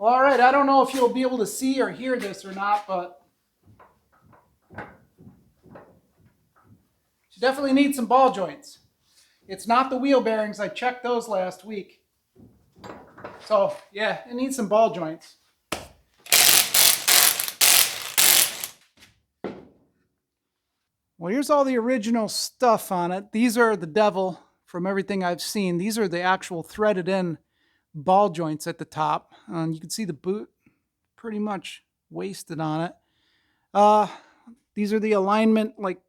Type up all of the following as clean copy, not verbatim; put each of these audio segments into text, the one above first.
All right, I don't know if you'll be able to see or hear this or not, but you definitely need some ball joints. It's not the wheel bearings. I checked those last week. So, yeah, it needs some ball joints. Well, here's all the original stuff on it. These are the devil from everything I've seen. These are the actual threaded in ball joints at the top. You can see the boot pretty much wasted on it. These are the alignment, like,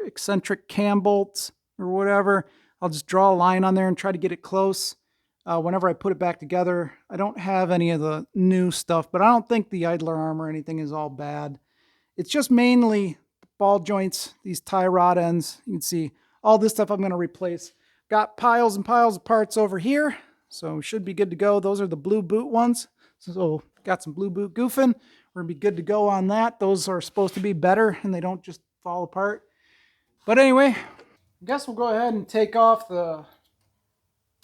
eccentric cam bolts or whatever. I'll just draw a line on there and try to get it close. Whenever I put it back together, I don't have any of the new stuff, but I don't think the idler arm or anything is all bad. It's just mainly ball joints, these tie rod ends. You can see all this stuff I'm going to replace. Got piles and piles of parts over here, so should be good to go. Those are the blue boot ones. So got some blue boot goofing. We're going to be good to go on that. Those are supposed to be better and they don't just fall apart. But anyway, I guess we'll go ahead and take off the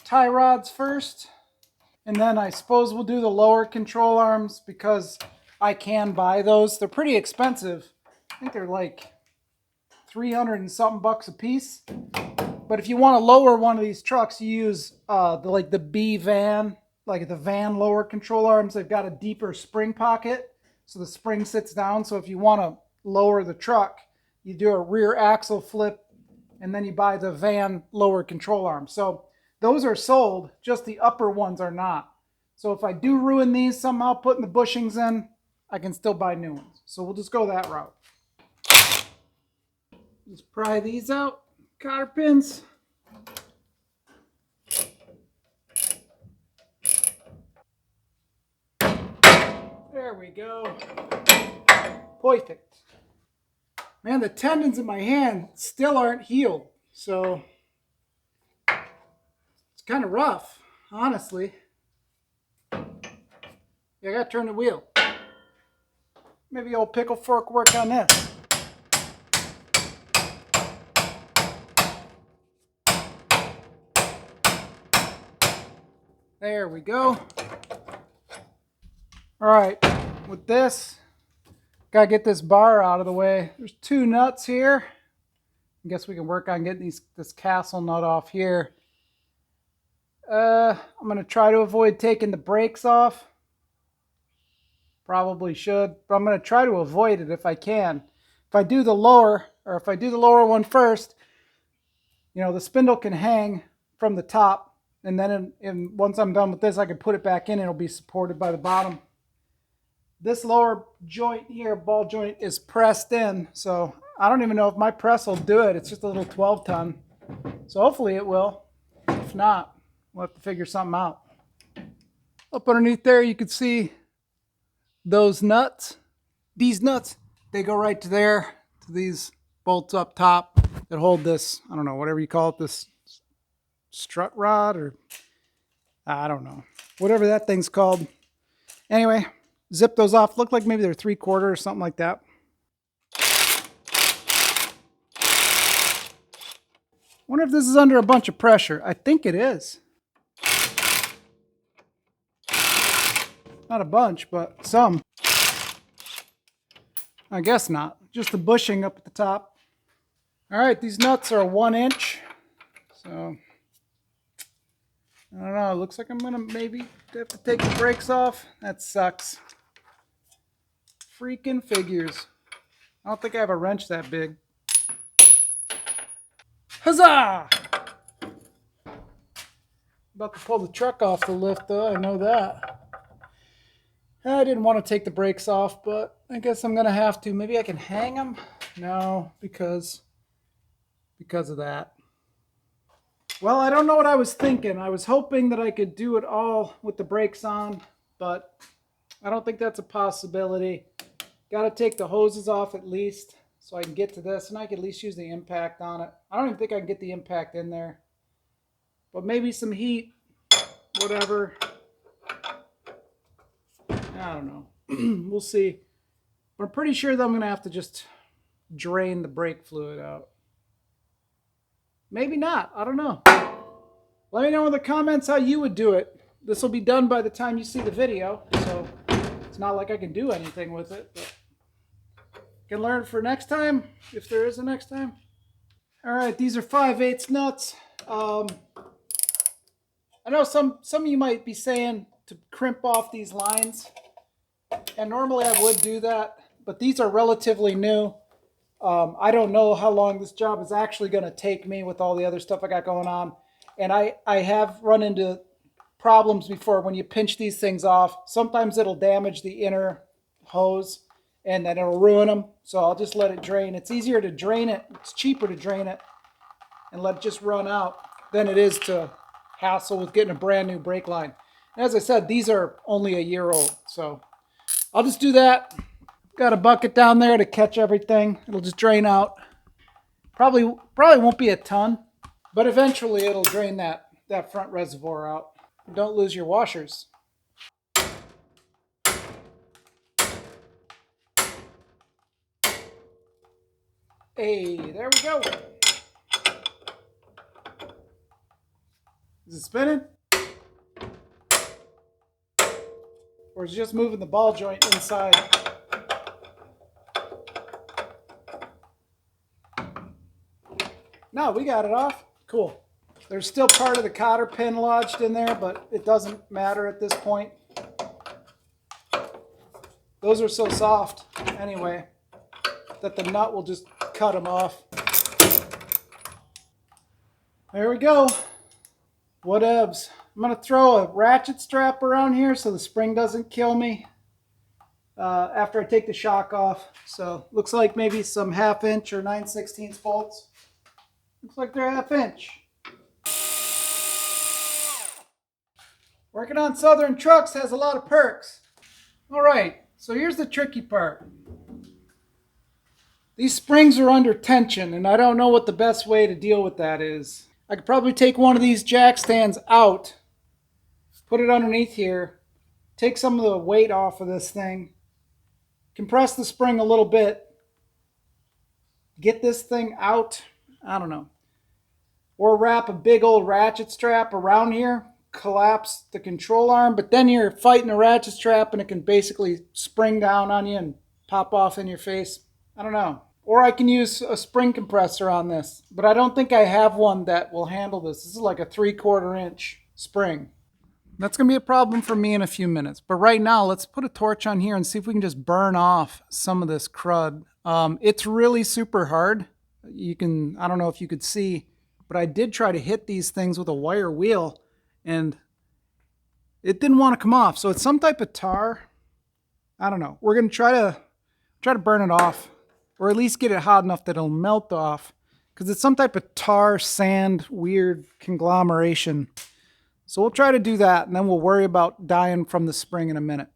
tie rods first. And then I suppose we'll do the lower control arms because I can buy those. They're pretty expensive. I think they're like 300 and something bucks a piece. But if you want to lower one of these trucks, you use the B van, like the van lower control arms. They've got a deeper spring pocket, so the spring sits down. So if you want to lower the truck, you do a rear axle flip, and then you buy the van lower control arm. So those are sold, just the upper ones are not. So if I do ruin these somehow, putting the bushings in, I can still buy new ones. So we'll just go that route. Just pry these out, cotter pins. There we go. Perfect. Man, the tendons in my hand still aren't healed, so it's kind of rough, honestly. Yeah, I gotta turn the wheel. Maybe old pickle fork work on this. There we go. All right, with this, gotta get this bar out of the way. There's two nuts here. I guess we can work on getting this castle nut off here. I'm gonna try to avoid taking the brakes off. Probably should, but I'm gonna try to avoid it if I can. If I do the lower one first, the spindle can hang from the top, and then once I'm done with this, I can put it back in and it'll be supported by the bottom. This lower joint here, ball joint, is pressed in, so I don't even know if my press will do it. It's just a little 12-ton, so hopefully it will. If not, we'll have to figure something out. Up underneath there, you can see those nuts. These nuts, they go right to there, to these bolts up top that hold this, I don't know, whatever you call it, this strut rod, or I don't know, whatever that thing's called. Anyway, zip those off. Look like maybe they're 3/4 or something like that. Wonder if this is under a bunch of pressure. I think it is. Not a bunch, but some. I guess not. Just the bushing up at the top. All right, these nuts are 1 inch. So, I don't know. It looks like I'm going to maybe have to take the brakes off. That sucks. Freaking figures. I don't think I have a wrench that big. Huzzah! About to pull the truck off the lift, though. I know that. I didn't want to take the brakes off, but I guess I'm going to have to. Maybe I can hang them? No, because of that. Well, I don't know what I was thinking. I was hoping that I could do it all with the brakes on, but I don't think that's a possibility. Got to take the hoses off at least so I can get to this, and I can at least use the impact on it. I don't even think I can get the impact in there, but maybe some heat, whatever. I don't know. We'll see. But I'm pretty sure that I'm going to have to just drain the brake fluid out. Maybe not. I don't know. Let me know in the comments how you would do it. this will be done by the time you see the video, so it's not like I can do anything with it, but can learn for next time, if there is a next time. All right, these are 5/8 nuts. I know some of you might be saying to crimp off these lines, and normally I would do that, but these are relatively new. I don't know how long this job is actually going to take me with all the other stuff I got going on, and I have run into problems before when you pinch these things off. Sometimes it'll damage the inner hose, and then it'll ruin them. So I'll just let it drain. It's easier to drain it. It's cheaper to drain it and let it just run out than it is to hassle with getting a brand new brake line. And as I said, these are only a year old, so I'll just do that. Got a bucket down there to catch everything. It'll just drain out. Probably won't be a ton, but eventually it'll drain that front reservoir out. Don't lose your washers. Hey, there we go. Is it spinning? Or is it just moving the ball joint inside? No, we got it off. Cool. There's still part of the cotter pin lodged in there, but it doesn't matter at this point. Those are so soft anyway that the nut will just cut them off. There we go. Whatevs. I'm going to throw a ratchet strap around here so the spring doesn't kill me after I take the shock off. So looks like maybe some 1/2 inch or 9/16 bolts. Looks like they're 1/2 inch. Working on Southern trucks has a lot of perks. All right, so here's the tricky part. These springs are under tension, and I don't know what the best way to deal with that is. I could probably take one of these jack stands out, put it underneath here, take some of the weight off of this thing, compress the spring a little bit, get this thing out, I don't know. Or wrap a big old ratchet strap around here, collapse the control arm, but then you're fighting a ratchet strap and it can basically spring down on you and pop off in your face. I don't know. Or I can use a spring compressor on this, but I don't think I have one that will handle this. This is like a 3/4 inch spring. That's going to be a problem for me in a few minutes. But right now, let's put a torch on here and see if we can just burn off some of this crud. It's really super hard. I don't know if you could see, but I did try to hit these things with a wire wheel and it didn't want to come off. So it's some type of tar. I don't know. We're going to try to burn it off, or at least get it hot enough that it'll melt off, because it's some type of tar, sand, weird conglomeration. So we'll try to do that, and then we'll worry about dying from the spring in a minute.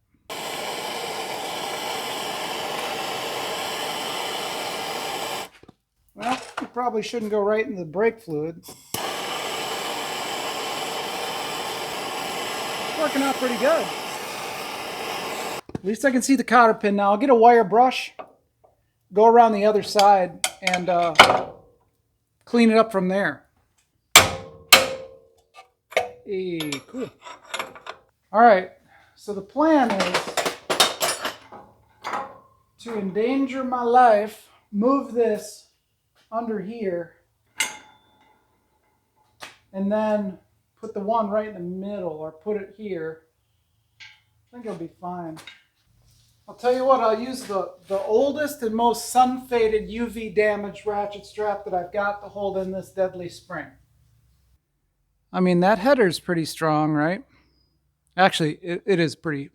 Well, you probably shouldn't go right in the brake fluid. Working out pretty good. At least I can see the cotter pin now. I'll get a wire brush, go around the other side, and clean it up from there. Hey, cool. All right, so the plan is to endanger my life, move this under here, and then put the one right in the middle, or put it here. I think it'll be fine. I'll tell you what, I'll use the oldest and most sun-faded UV damaged ratchet strap that I've got to hold in this deadly spring. I mean, that header's pretty strong, right? Actually, it is pretty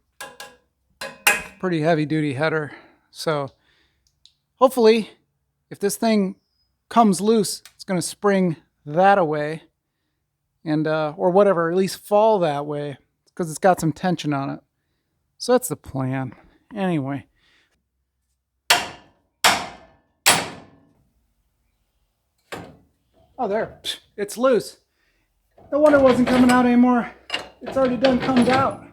heavy-duty header. So hopefully, if this thing comes loose, it's going to spring that away, and or whatever, at least fall that way, because it's got some tension on it. So that's the plan. Anyway. Oh, there. It's loose. No wonder it wasn't coming out anymore. It's already done comes out.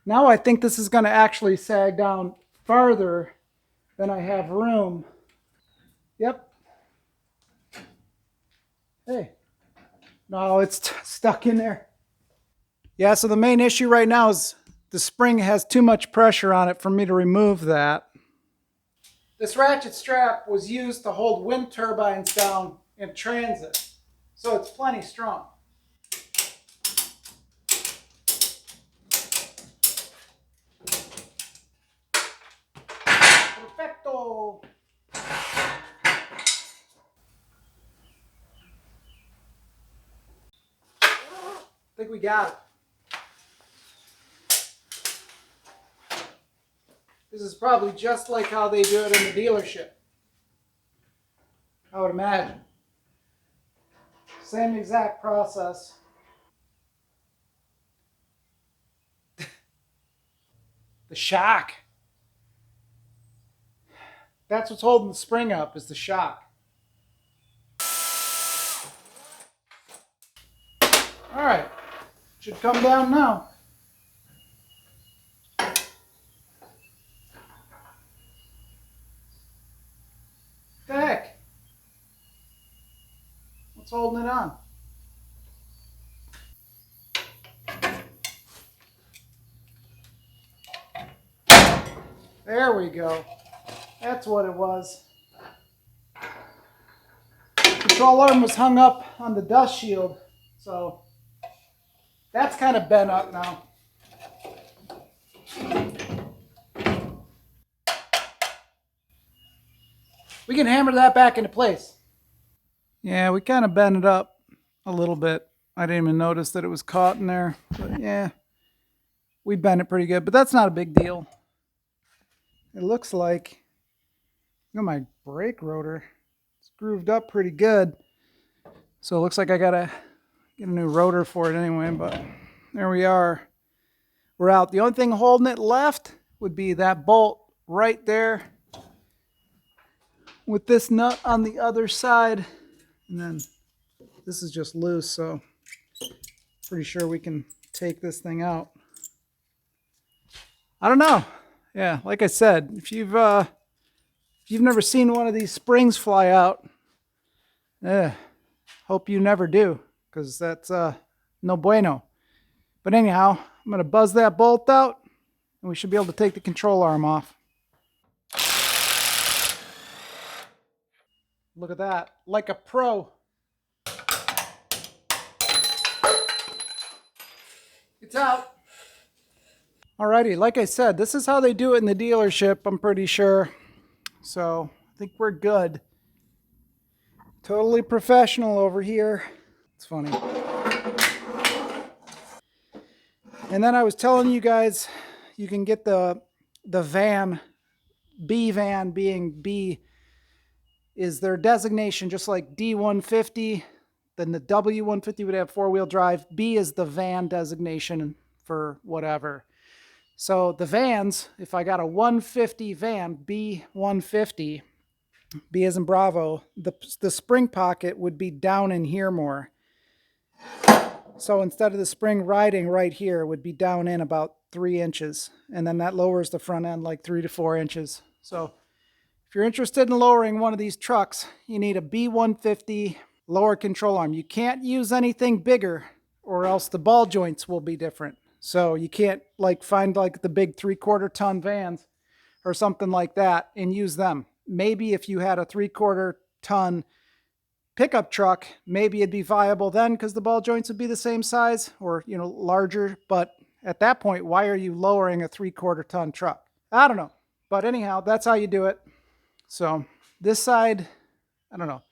Now I think this is going to actually sag down farther than I have room. Yep. Hey. No, it's stuck in there. Yeah, so the main issue right now is the spring has too much pressure on it for me to remove that. This ratchet strap was used to hold wind turbines down in transit, so it's plenty strong. Perfecto! I think we got it. This is probably just like how they do it in the dealership, I would imagine. Same exact process. The shock. That's what's holding the spring up, is the shock. All right, should come down now. What the heck? What's holding it on? There we go. That's what it was. The control arm was hung up on the dust shield, so that's kind of bent up now. We can hammer that back into place. Yeah, we kind of bent it up a little bit. I didn't even notice that it was caught in there. But yeah, we bent it pretty good, but that's not a big deal. It looks like, look at my brake rotor. It's grooved up pretty good. So it looks like I gotta get a new rotor for it anyway, but there we are. We're out. The only thing holding it left would be that bolt right there with this nut on the other side. And then this is just loose, so pretty sure we can take this thing out. I don't know. Yeah, like I said, if you've never seen one of these springs fly out, hope you never do, because that's no bueno. But anyhow, I'm going to buzz that bolt out, and we should be able to take the control arm off. Look at that, like a pro. It's out. Alrighty, like I said, this is how they do it in the dealership, I'm pretty sure. So I think we're good. Totally professional over here. It's funny. And then I was telling you guys, you can get the van, B van being B is their designation, just like D150. Then the W150 would have four-wheel drive. B is the van designation for whatever. So the vans, if I got a 150 van, B150, B as in Bravo, the spring pocket would be down in here more. So instead of the spring riding right here, it would be down in about 3 inches. And then that lowers the front end like 3 to 4 inches. So if you're interested in lowering one of these trucks, you need a B150 lower control arm. You can't use anything bigger or else the ball joints will be different. So you can't like find like the big 3/4 ton vans or something like that and use them. Maybe if you had a 3/4 ton pickup truck, maybe it'd be viable then because the ball joints would be the same size or, you know, larger. But at that point, why are you lowering a 3/4 ton truck? I don't know. But anyhow, that's how you do it. So this side, I don't know.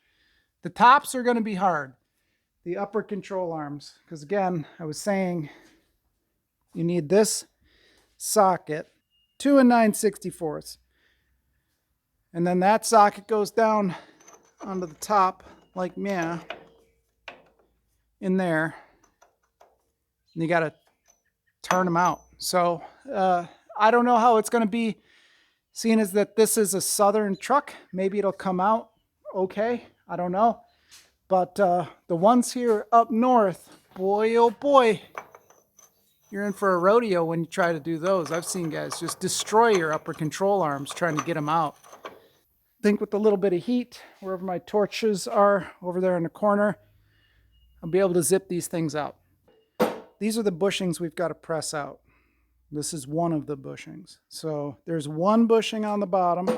The tops are going to be hard. The upper control arms. Because again, I was saying you need this socket, 2 9/64. And then that socket goes down onto the top like meh in there. And you got to turn them out. So I don't know how it's going to be, seeing as that this is a southern truck. Maybe it'll come out okay. I don't know. But the ones here up north, boy, oh boy, you're in for a rodeo when you try to do those. I've seen guys just destroy your upper control arms trying to get them out. I think with a little bit of heat, wherever my torches are over there in the corner, I'll be able to zip these things out. these are the bushings we've got to press out. This is one of the bushings. So there's one bushing on the bottom,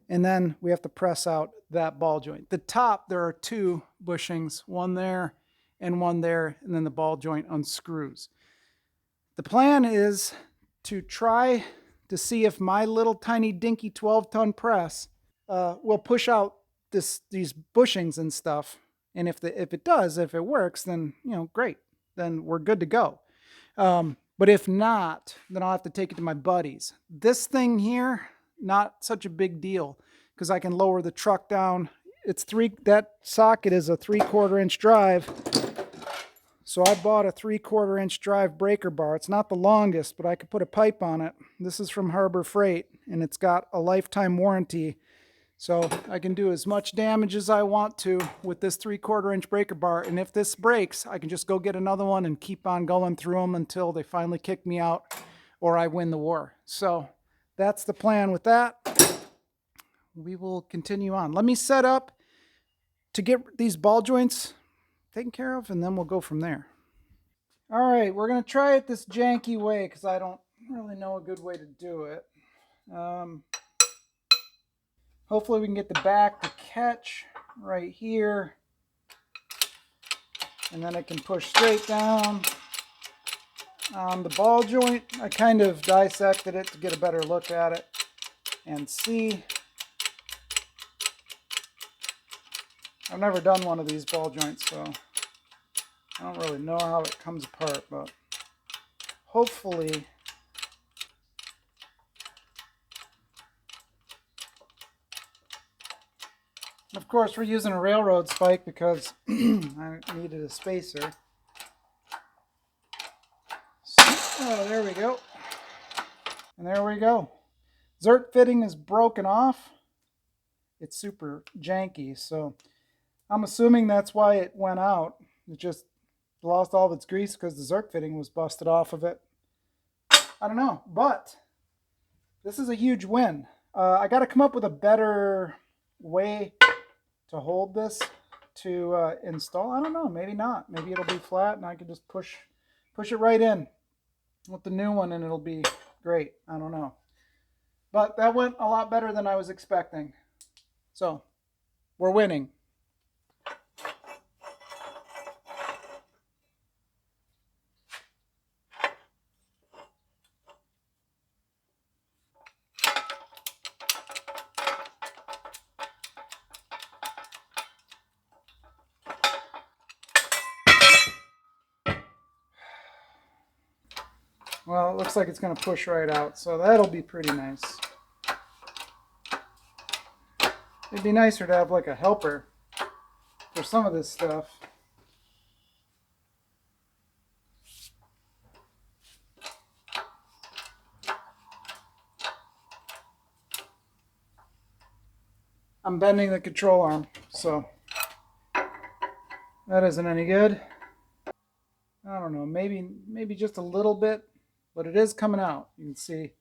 and then we have to press out that ball joint. The top, there are two bushings, one there and one there, and then the ball joint unscrews. The plan is to try to see if my little tiny dinky 12-ton press will push out these bushings and stuff. And if it does, if it works, then great. Then we're good to go. But if not, then I'll have to take it to my buddies. This thing here, not such a big deal because I can lower the truck down. That socket is a 3/4 inch drive. So I bought a 3/4 inch drive breaker bar. It's not the longest, but I could put a pipe on it. This is from Harbor Freight, and it's got a lifetime warranty. So I can do as much damage as I want to with this 3/4 inch breaker bar. And if this breaks, I can just go get another one and keep on going through them until they finally kick me out or I win the war. So that's the plan with that. We will continue on. Let me set up to get these ball joints taken care of, and then we'll go from there. All right, we're going to try it this janky way because I don't really know a good way to do it. Hopefully we can get the back to catch right here, and then I can push straight down on the ball joint. I kind of dissected it to get a better look at it and see. I've never done one of these ball joints, so I don't really know how it comes apart, but hopefully of course we're using a railroad spike because I needed a spacer. So, there we go. And there we go. Zert fitting is broken off. It's super janky, so I'm assuming that's why it went out. It just lost all of its grease because the Zerk fitting was busted off of it. I don't know, but this is a huge win. I got to come up with a better way to hold this to install. I don't know, maybe not. Maybe it'll be flat and I can just push it right in with the new one and it'll be great. I don't know. But that went a lot better than I was expecting. So, we're winning. Well, it looks like it's going to push right out, so that'll be pretty nice. It'd be nicer to have like a helper for some of this stuff. I'm bending the control arm, so that isn't any good. I don't know, maybe just a little bit, but it is coming out. You can see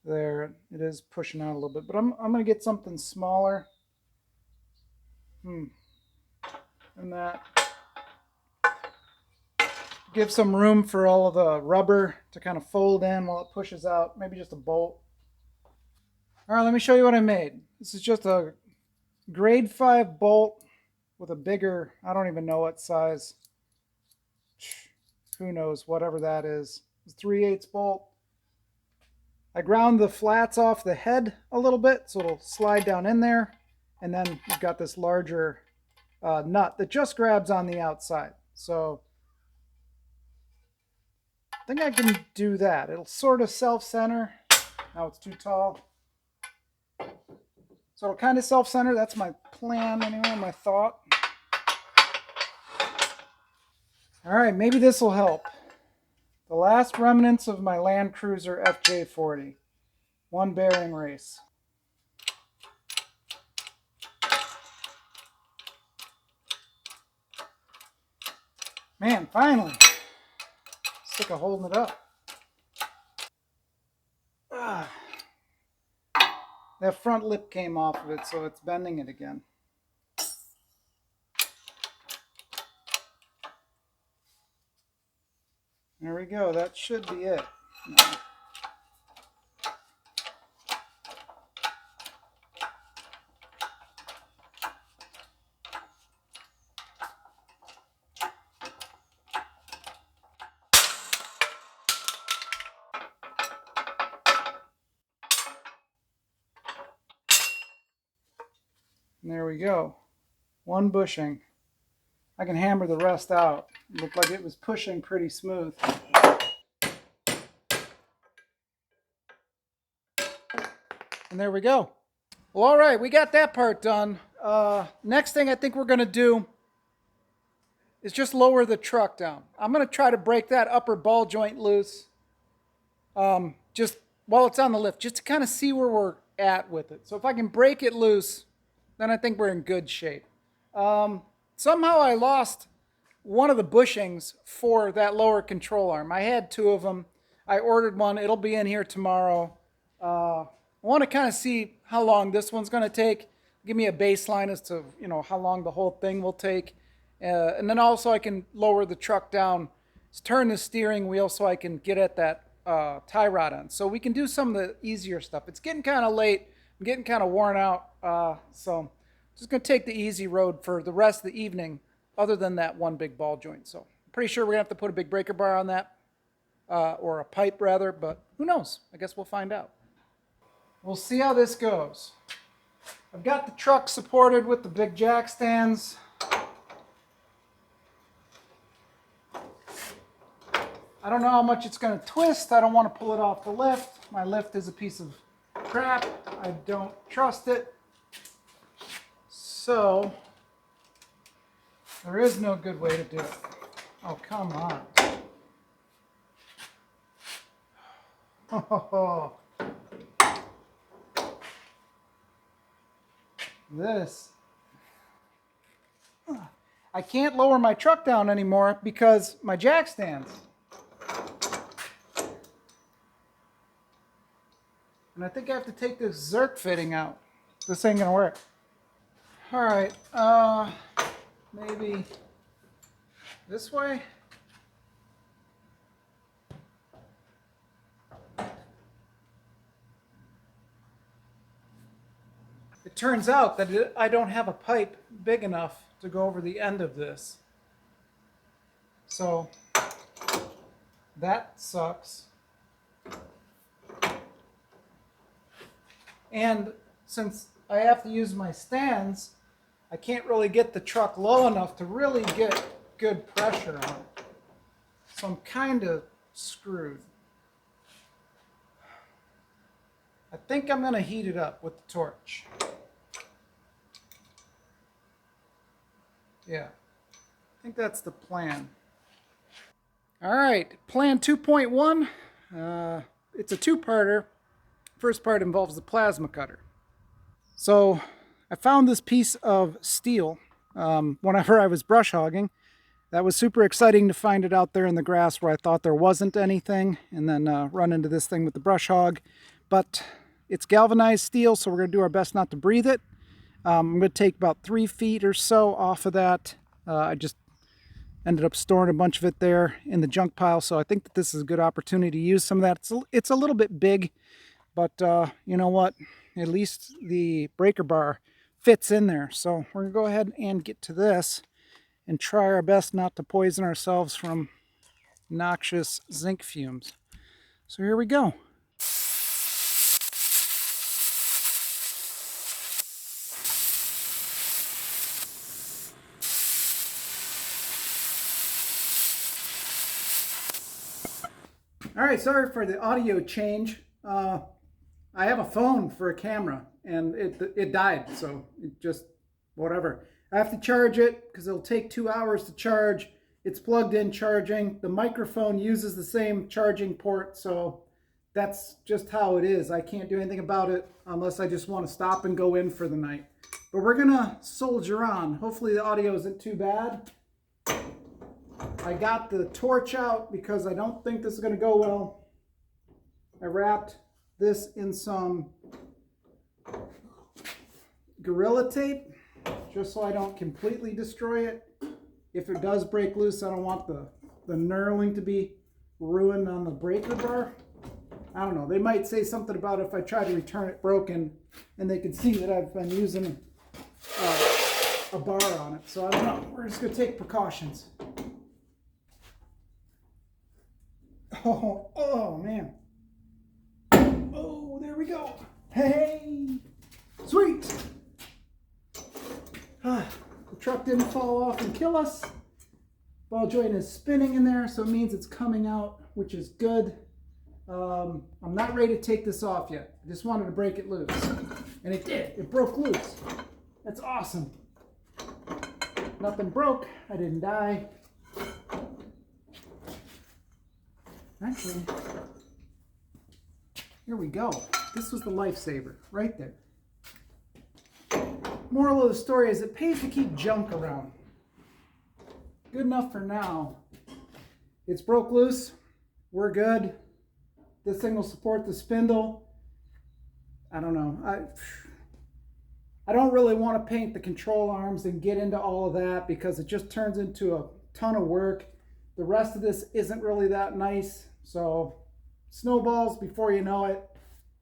there it is pushing out a little bit, but I'm going to get something smaller. And that. Give some room for all of the rubber to kind of fold in while it pushes out. Maybe just a bolt. All right, let me show you what I made. This is just a grade 5 bolt with a bigger, I don't even know what size. Who knows, whatever that is. It's a 3/8 bolt. I ground the flats off the head a little bit so it'll slide down in there. And then you've got this larger nut that just grabs on the outside. So I think I can do that. It'll sort of self-center. Now it's too tall. So it'll kind of self-center. That's my plan anyway, my thought. All right, maybe this will help. The last remnants of my Land Cruiser FJ40. One bearing race. Man, finally. Sick of holding it up. That front lip came off of it, so it's bending it again. There we go. That should be it. And there we go. One bushing. I can hammer the rest out. It looked like it was pushing pretty smooth. And there we go. Well, all right, we got that part done. Next thing I think we're going to do is just lower the truck down. I'm going to try to break that upper ball joint loose just while it's on the lift, just to kind of see where we're at with it. So if I can break it loose, then I think we're in good shape. Somehow I lost one of the bushings for that lower control arm. I had two of them. I ordered one. It'll be in here tomorrow. I want to kind of see how long this one's going to take. Give me a baseline as to how long the whole thing will take. And then also I can lower the truck down, turn the steering wheel so I can get at that tie rod on. So we can do some of the easier stuff. It's getting kind of late. I'm getting kind of worn out. So I'm just going to take the easy road for the rest of the evening, other than that one big ball joint. So I'm pretty sure we're going to have to put a big breaker bar on that, or a pipe rather, but who knows? I guess we'll find out. We'll see how this goes. I've got the truck supported with the big jack stands. I don't know how much it's going to twist. I don't want to pull it off the lift. My lift is a piece of crap. I don't trust it. So, there is no good way to do it. Oh, come on. Oh, this. I can't lower my truck down anymore because my jack stands. And I think I have to take this Zerk fitting out. This ain't gonna work. All right, maybe this way. It turns out that I don't have a pipe big enough to go over the end of this. So that sucks. And since I have to use my stands, I can't really get the truck low enough to really get good pressure on it. So I'm kind of screwed. I think I'm going to heat it up with the torch. Yeah, I think that's the plan. All right, plan 2.1. It's a two-parter. First part involves the plasma cutter. So I found this piece of steel whenever I was brush hogging. That was super exciting to find it out there in the grass where I thought there wasn't anything, and then run into this thing with the brush hog. But it's galvanized steel, so we're going to do our best not to breathe it. I'm going to take about 3 feet or so off of that. I just ended up storing a bunch of it there in the junk pile, so I think that this is a good opportunity to use some of that. It's a little bit big, but you know what? At least the breaker bar fits in there. So we're going to go ahead and get to this and try our best not to poison ourselves from noxious zinc fumes. So here we go. All right, sorry for the audio change. I have a phone for a camera, and it died, so it just, whatever. I have to charge it because it'll take 2 hours to charge. It's plugged in charging. The microphone uses the same charging port, so that's just how it is. I can't do anything about it unless I just want to stop and go in for the night. But we're gonna soldier on. Hopefully the audio isn't too bad. I got the torch out because I don't think this is gonna go well. I wrapped this in some Gorilla Tape just so I don't completely destroy it. If it does break loose, I don't want the knurling to be ruined on the breaker bar. I don't know. They might say something about if I try to return it broken, and they can see that I've been using a bar on it. So I don't know. We're just going to take precautions. Oh man. Oh, there we go. Hey, sweet. The truck didn't fall off and kill us. Ball joint is spinning in there, so it means it's coming out, which is good. I'm not ready to take this off yet. I just wanted to break it loose. And it did. It broke loose. That's awesome. Nothing broke. I didn't die. Actually, here we go. This was the lifesaver right there. Moral of the story is it pays to keep junk around. Good enough for now. It's broke loose. We're good. This thing will support the spindle. I don't know. I don't really want to paint the control arms and get into all of that because it just turns into a ton of work. The rest of this isn't really that nice. So snowballs before you know it.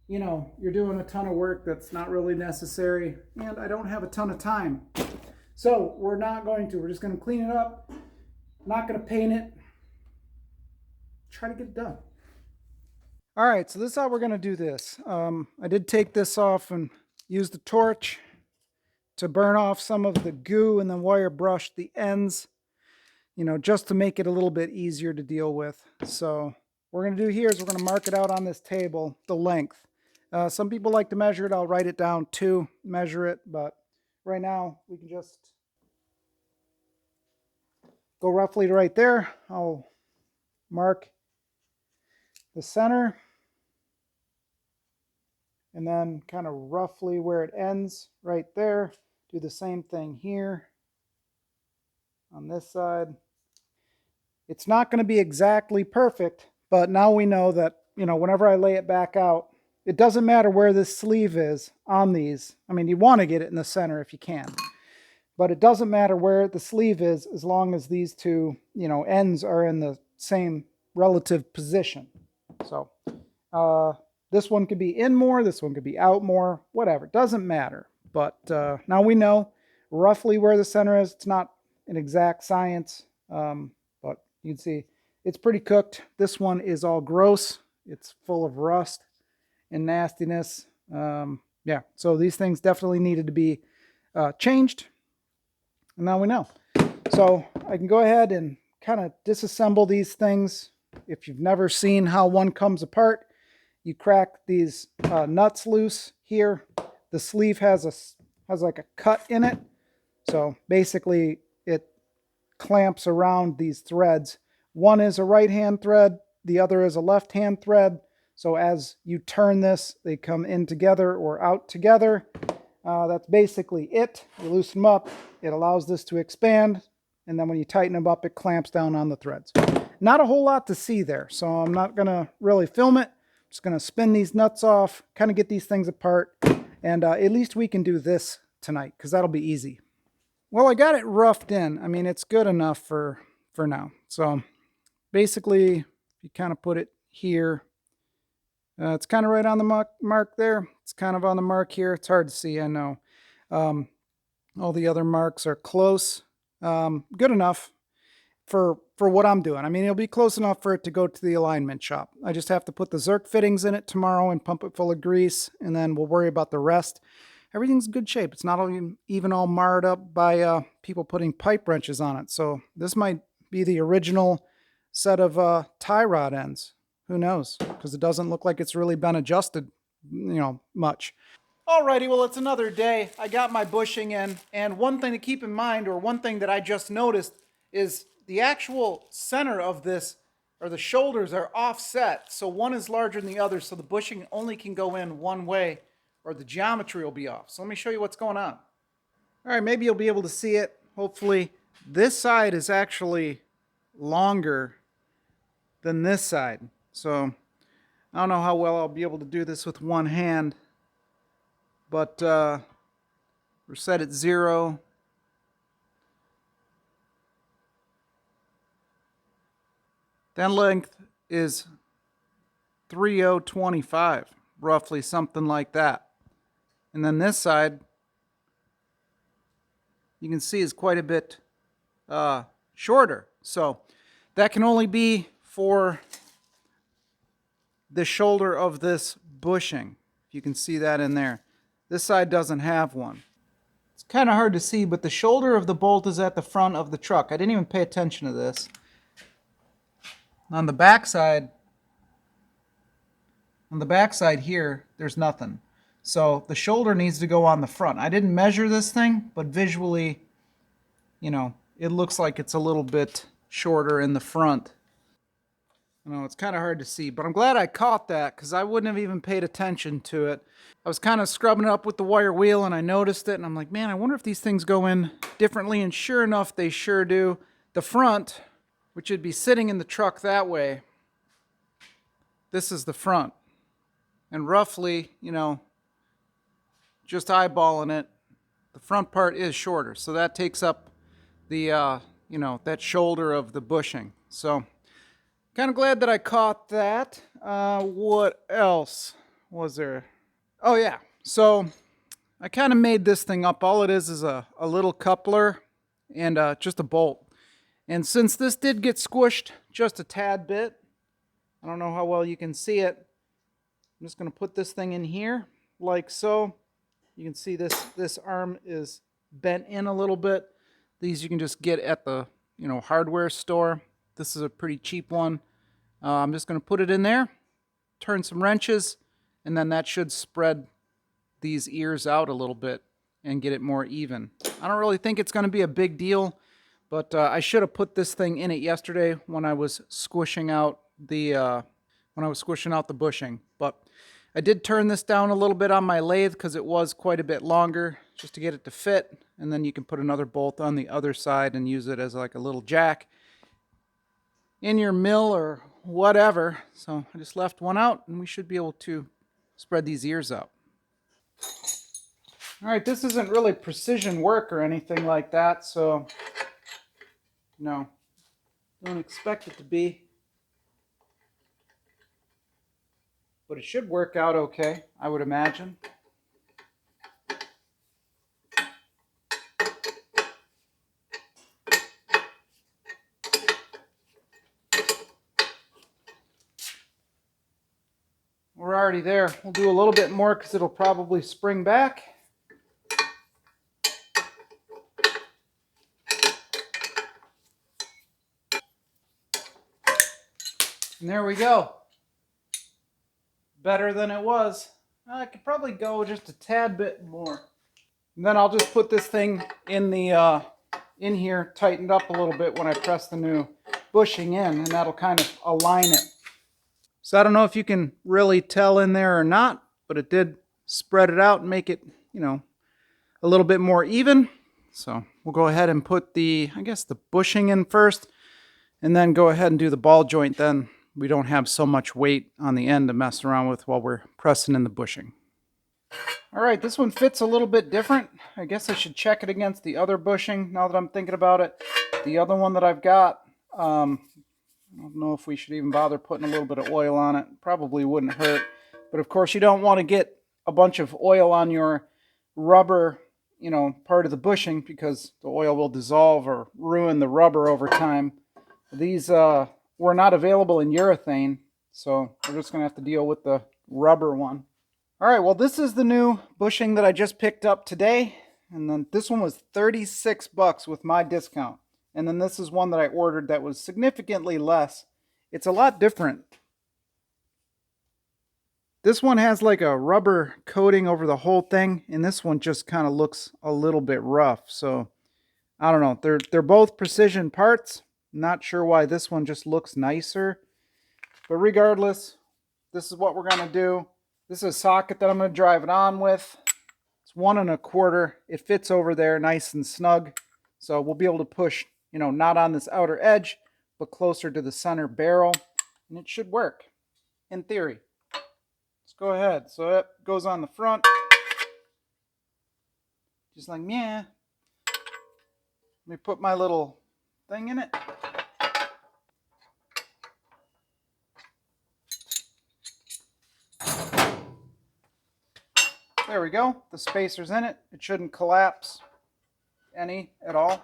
You know, you're doing a ton of work that's not really necessary. And I don't have a ton of time. So we're not going to. We're just going to clean it up. Not going to paint it. Try to get it done. All right, so this is how we're going to do this. I did take this off and use the torch to burn off some of the goo and then wire brush the ends, you know, just to make it a little bit easier to deal with. So what we're going to do here is we're going to mark it out on this table, the length. Some people like to measure it. I'll write it down too, measure it, but right now we can just go roughly to right there. I'll mark the center and then kind of roughly where it ends right there. Do the same thing here on this side. It's not going to be exactly perfect, but now we know that, you know, whenever I lay it back out, it doesn't matter where this sleeve is on these. I mean, you want to get it in the center if you can, but it doesn't matter where the sleeve is as long as these two, you know, ends are in the same relative position. So this one could be in more, this one could be out more, whatever. It doesn't matter. But now we know roughly where the center is. It's not an exact science, but you can see it's pretty cooked. This one is all gross. It's full of rust and nastiness. Yeah, so these things definitely needed to be changed. And now we know. So I can go ahead and kind of disassemble these things. If you've never seen how one comes apart, you crack these nuts loose here. The sleeve has like a cut in it. So basically it clamps around these threads. One is a right-hand thread, the other is a left-hand thread. So as you turn this, they come in together or out together. That's basically it. You loosen them up, it allows this to expand, and then when you tighten them up, it clamps down on the threads. Not a whole lot to see there, so I'm not going to really film it. I'm just going to spin these nuts off, kind of get these things apart, and at least we can do this tonight, because that'll be easy. Well, I got it roughed in. I mean, it's good enough for now. So basically, you kind of put it here. It's kind of right on the mark there. It's kind of on the mark here. It's hard to see, I know. All the other marks are close. Good enough for what I'm doing. I mean, it'll be close enough for it to go to the alignment shop. I just have to put the Zerk fittings in it tomorrow and pump it full of grease, and then we'll worry about the rest. Everything's in good shape. It's not even all marred up by people putting pipe wrenches on it. So this might be the original set of tie rod ends. Who knows? Because it doesn't look like it's really been adjusted, you know, much. Alrighty, well, it's another day. I got my bushing in, and one thing to keep in mind, or one thing that I just noticed, is the actual center of this, or the shoulders, are offset. So one is larger than the other, so the bushing only can go in one way, or the geometry will be off. So let me show you what's going on. All right, maybe you'll be able to see it, hopefully. This side is actually longer than this side. So I don't know how well I'll be able to do this with one hand, but we're set at 0. Then length is 3025, roughly something like that. And then this side, you can see is quite a bit shorter. So that can only be for the shoulder of this bushing. If you can see that in there. This side doesn't have one. It's kind of hard to see, but the shoulder of the bolt is at the front of the truck. I didn't even pay attention to this. On the back side here, there's nothing. So the shoulder needs to go on the front. I didn't measure this thing, but visually, you know, it looks like it's a little bit shorter in the front. I know it's kind of hard to see, but I'm glad I caught that because I wouldn't have even paid attention to it. I was kind of scrubbing it up with the wire wheel and I noticed it and I'm like, man, I wonder if these things go in differently, and sure enough, they sure do. The front, which would be sitting in the truck that way, this is the front. And roughly, you know, just eyeballing it, the front part is shorter. So that takes up the, you know, that shoulder of the bushing. So kind of glad that I caught that. What else was there? Oh yeah, so I kind of made this thing up. All it is a little coupler and just a bolt. And since this did get squished just a tad bit, I don't know how well you can see it. I'm just going to put this thing in here like so. You can see this arm is bent in a little bit. These you can just get at the, you know, hardware store. This is a pretty cheap one. I'm just going to put it in there, turn some wrenches, and then that should spread these ears out a little bit and get it more even. I don't really think it's going to be a big deal, but I should have put this thing in it yesterday when I was squishing out the bushing. But I did turn this down a little bit on my lathe because it was quite a bit longer just to get it to fit, and then you can put another bolt on the other side and use it as like a little jack in your mill or whatever. So I just left one out and we should be able to spread these ears out. All right, this isn't really precision work or anything like that, so no, don't expect it to be. But it should work out okay, I would imagine. We're already there. We'll do a little bit more because it'll probably spring back. And there we go. Better than it was. I could probably go just a tad bit more. And then I'll just put this thing in the in here, tightened up a little bit when I press the new bushing in, and that'll kind of align it. So I don't know if you can really tell in there or not, but it did spread it out and make it, you know, a little bit more even. So we'll go ahead and put the, I guess, the bushing in first, and then go ahead and do the ball joint. Then we don't have so much weight on the end to mess around with while we're pressing in the bushing. All right, this one fits a little bit different. I guess I should check it against the other bushing now that I'm thinking about it. The other one that I've got, I don't know if we should even bother putting a little bit of oil on it. Probably wouldn't hurt. But of course, you don't want to get a bunch of oil on your rubber, you know, part of the bushing, because the oil will dissolve or ruin the rubber over time. These were not available in urethane, so we're just going to have to deal with the rubber one. All right, well, this is the new bushing that I just picked up today. And then this one was $36 with my discount. And then this is one that I ordered that was significantly less. It's a lot different. This one has like a rubber coating over the whole thing, and this one just kind of looks a little bit rough. So I don't know. They're both precision parts. Not sure why this one just looks nicer. But regardless, this is what we're going to do. This is a socket that I'm going to drive it on with. It's 1 1/4. It fits over there nice and snug. So we'll be able to push, you know, not on this outer edge, but closer to the center barrel. And it should work, in theory. Let's go ahead. So that goes on the front. Just like, yeah. Let me put my little thing in it. There we go. The spacer's in it. It shouldn't collapse any at all.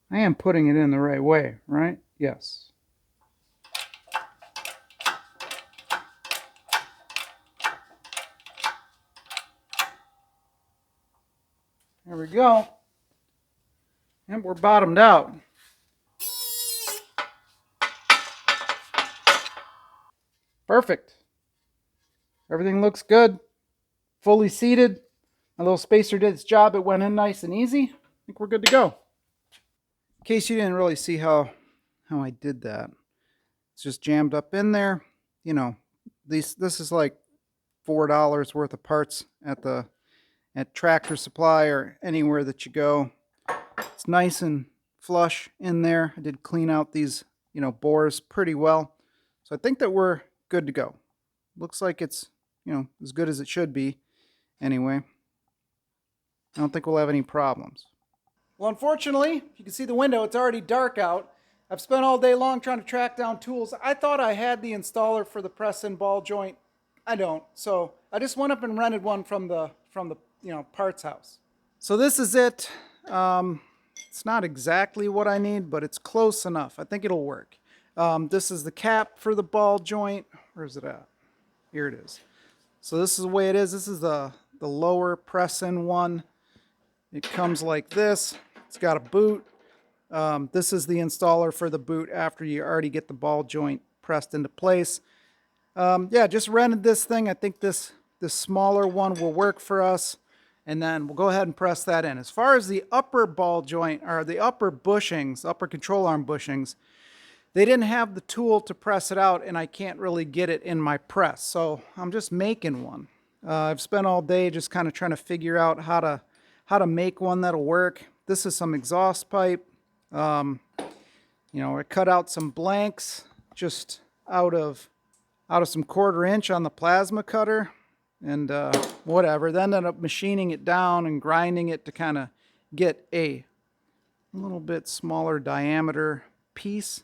I am putting it in the right way, right? Yes. There we go. And we're bottomed out. Perfect. Everything looks good. Fully seated. My little spacer did its job. It went in nice and easy. I think we're good to go. In case you didn't really see how I did that. It's just jammed up in there. You know, this is like $4 worth of parts at Tractor Supply or anywhere that you go. It's nice and flush in there. I did clean out these, bores pretty well. So I think that we're good to go. Looks like it's, as good as it should be anyway. I don't think we'll have any problems. Well, unfortunately, if you can see the window, it's already dark out. I've spent all day long trying to track down tools. I thought I had the installer for the press-in ball joint. I don't. So I just went up and rented one from the parts house. So this is it. It's not exactly what I need, but it's close enough. I think it'll work. This is the cap for the ball joint. Where's it at? Here it is. So this is the way it is. This is the lower press-in one. It comes like this. It's got a boot. This is the installer for the boot after you already get the ball joint pressed into place. Yeah, just rented this thing. I think this smaller one will work for us. And then we'll go ahead and press that in. As far as the upper ball joint, or the upper bushings, upper control arm bushings, they didn't have the tool to press it out, and I can't really get it in my press. So I'm just making one. I've spent all day just kind of trying to figure out how to make one that'll work. This is some exhaust pipe. I cut out some blanks just out of some 1/4 inch on the plasma cutter, and whatever. Then ended up machining it down and grinding it to kind of get a little bit smaller diameter piece,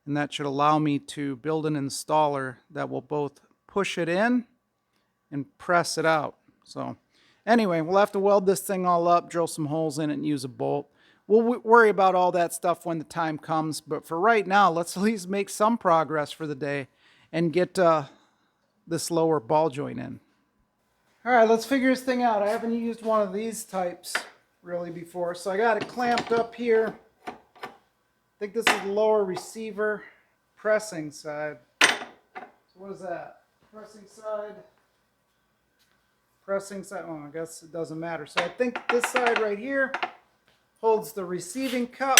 and that should allow me to build an installer that will both push it in and press it out. So anyway, we'll have to weld this thing all up, drill some holes in it, and use a bolt. We'll worry about all that stuff when the time comes, but for right now, let's at least make some progress for the day and get this lower ball joint in. All right, let's figure this thing out. I haven't used one of these types really before, so I got it clamped up here. I think this is the lower receiver pressing side. So what is that? Pressing side. Oh, I guess it doesn't matter. So I think this side right here holds the receiving cup.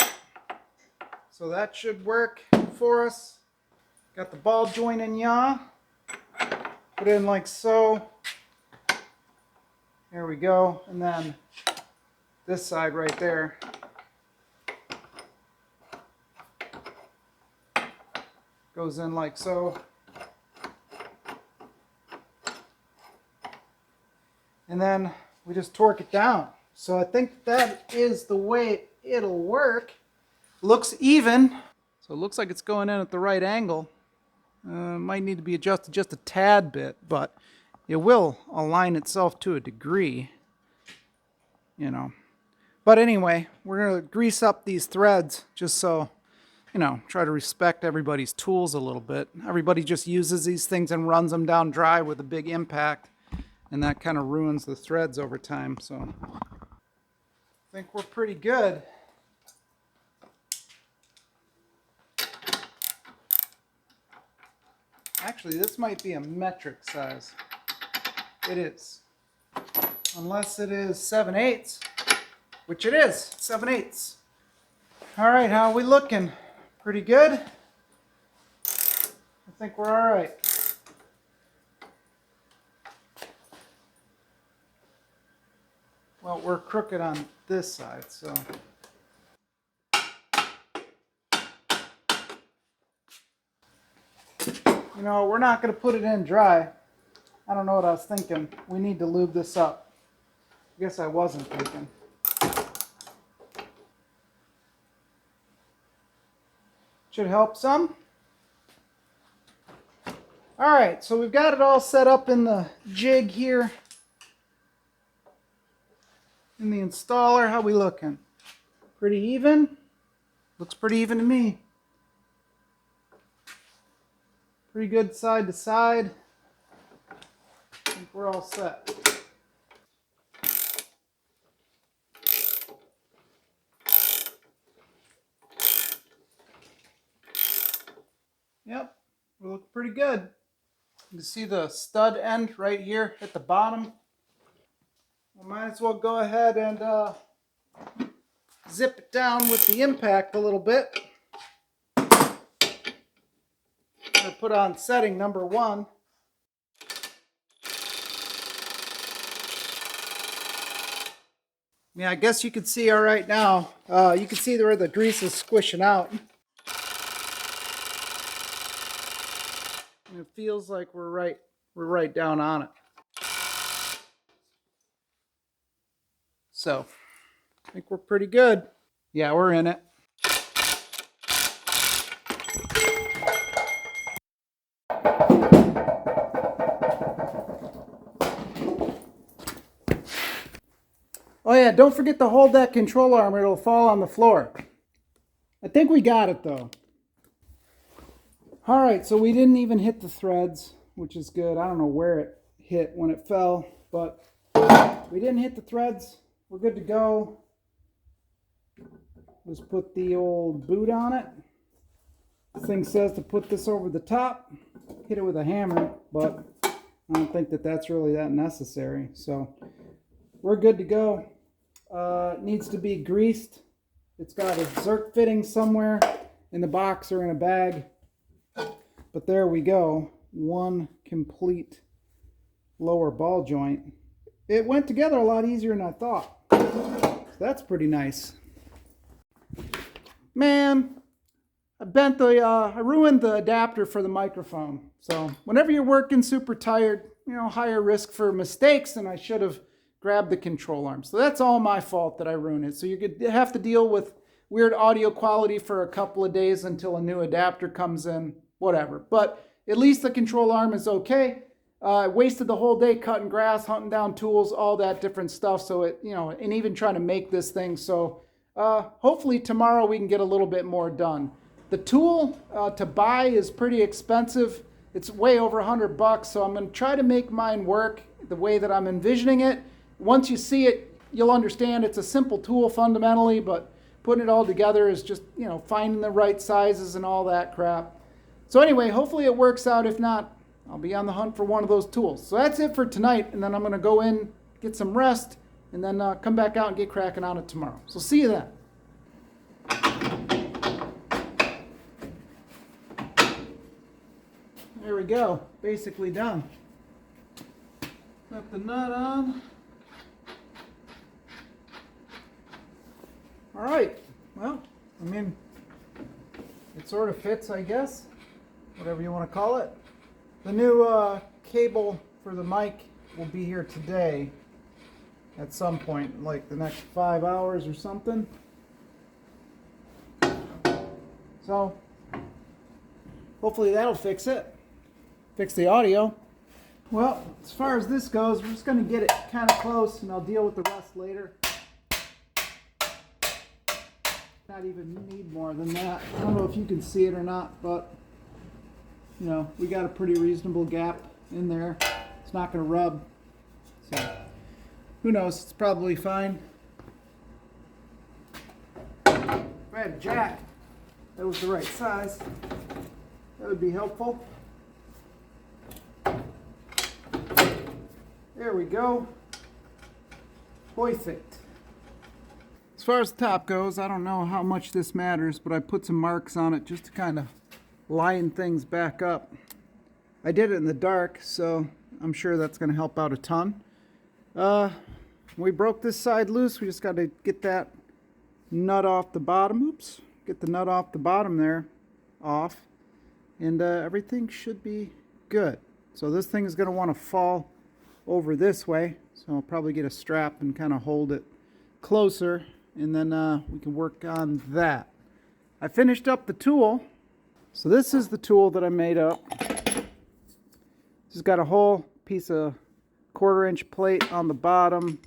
So that should work for us. Got the ball joint in yaw. Put it in like so. There we go. And then this side right there goes in like so. And then we just torque it down. So I think that is the way it'll work. Looks even. So it looks like it's going in at the right angle. Might need to be adjusted just a tad bit, but it will align itself to a degree, But anyway, we're going to grease up these threads just so, try to respect everybody's tools a little bit. Everybody just uses these things and runs them down dry with a big impact, and that kind of ruins the threads over time. So I think we're pretty good. Actually, this might be a metric size. It is. Unless it is 7/8, which it is, 7/8. All right, how are we looking? Pretty good? I think we're all right. Well, we're crooked on this side, so. We're not going to put it in dry. I don't know what I was thinking. We need to lube this up. I guess I wasn't thinking. Should help some. All right, so we've got it all set up in the jig here. In the installer, how we looking? Pretty even? Looks pretty even to me. Pretty good side to side. I think we're all set. Yep, we look pretty good. You can see the stud end right here at the bottom. We might as well go ahead and zip it down with the impact a little bit. I'm going to put on setting number 1. Yeah, I guess you can see all right now. You can see where the grease is squishing out. And it feels like we're right down on it. So, I think we're pretty good. Yeah, we're in it. Oh yeah, don't forget to hold that control arm or it'll fall on the floor. I think we got it though. All right, so we didn't even hit the threads, which is good. I don't know where it hit when it fell, but we didn't hit the threads. We're good to go. Let's put the old boot on it. This thing says to put this over the top, hit it with a hammer, but I don't think that that's really that necessary. So we're good to go. It needs to be greased. It's got a Zerk fitting somewhere in the box or in a bag. But there we go. One complete lower ball joint. It went together a lot easier than I thought. So that's pretty nice. Man, I ruined the adapter for the microphone. So whenever you're working super tired, higher risk for mistakes, and I should have grabbed the control arm. So that's all my fault that I ruined it. So you're going to have to deal with weird audio quality for a couple of days until a new adapter comes in, whatever. But at least the control arm is okay. I wasted the whole day cutting grass, hunting down tools, all that different stuff. So and even trying to make this thing. So hopefully tomorrow we can get a little bit more done. The tool to buy is pretty expensive. It's way over $100, so I'm going to try to make mine work the way that I'm envisioning it. Once you see it, you'll understand it's a simple tool fundamentally, but putting it all together is just, finding the right sizes and all that crap. So anyway, hopefully it works out. If not, I'll be on the hunt for one of those tools. So that's it for tonight, and then I'm going to go in, get some rest, and then come back out and get cracking on it tomorrow. So see you then. There we go, basically done. Got the nut on. All right, well, it sort of fits, I guess, whatever you want to call it. The new cable for the mic will be here today at some point, like the next 5 hours or something. So, hopefully that'll fix it. Fix the audio. Well, as far as this goes, we're just going to get it kind of close, and I'll deal with the rest later. Not even need more than that. I don't know if you can see it or not, but we got a pretty reasonable gap in there. It's not going to rub, so who knows? It's probably fine. If I had a jack that was the right size, that would be helpful. There we go. Perfect. As far as the top goes, I don't know how much this matters, but I put some marks on it just to kind of line things back up. I did it in the dark, so I'm sure that's going to help out a ton. We broke this side loose. We just got to get that nut off the bottom. Oops. Get the nut off the bottom there off, and everything should be good. So this thing is going to want to fall over this way, so I'll probably get a strap and kind of hold it closer, and then we can work on that. I finished up the tool. So this is the tool that I made up. This has got a whole piece of 1/4 inch plate on the bottom.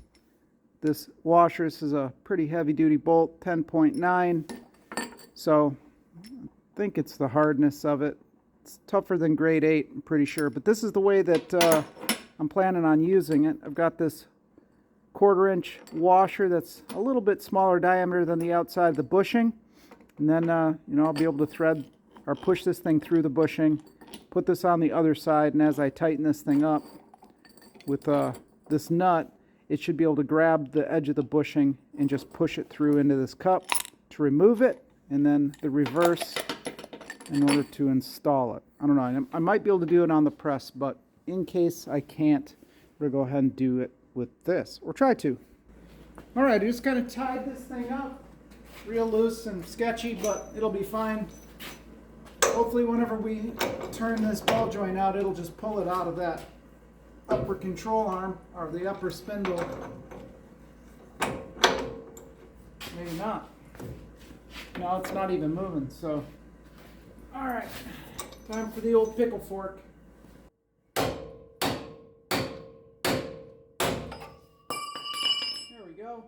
This washer, this is a pretty heavy duty bolt, 10.9. So I think it's the hardness of it. It's tougher than grade 8, I'm pretty sure. But this is the way that I'm planning on using it. I've got this 1/4 inch washer that's a little bit smaller diameter than the outside of the bushing. And then, I'll be able to thread or push this thing through the bushing, put this on the other side, and as I tighten this thing up with this nut, it should be able to grab the edge of the bushing and just push it through into this cup to remove it, and then the reverse in order to install it. I don't know, I might be able to do it on the press, but in case I can't, we're going to go ahead and do it with this, or try to. All right, I just kind of tied this thing up, real loose and sketchy, but it'll be fine. Hopefully whenever we turn this ball joint out, it'll just pull it out of that upper control arm, or the upper spindle. Maybe not. No, it's not even moving, so. All right, time for the old pickle fork. There we go.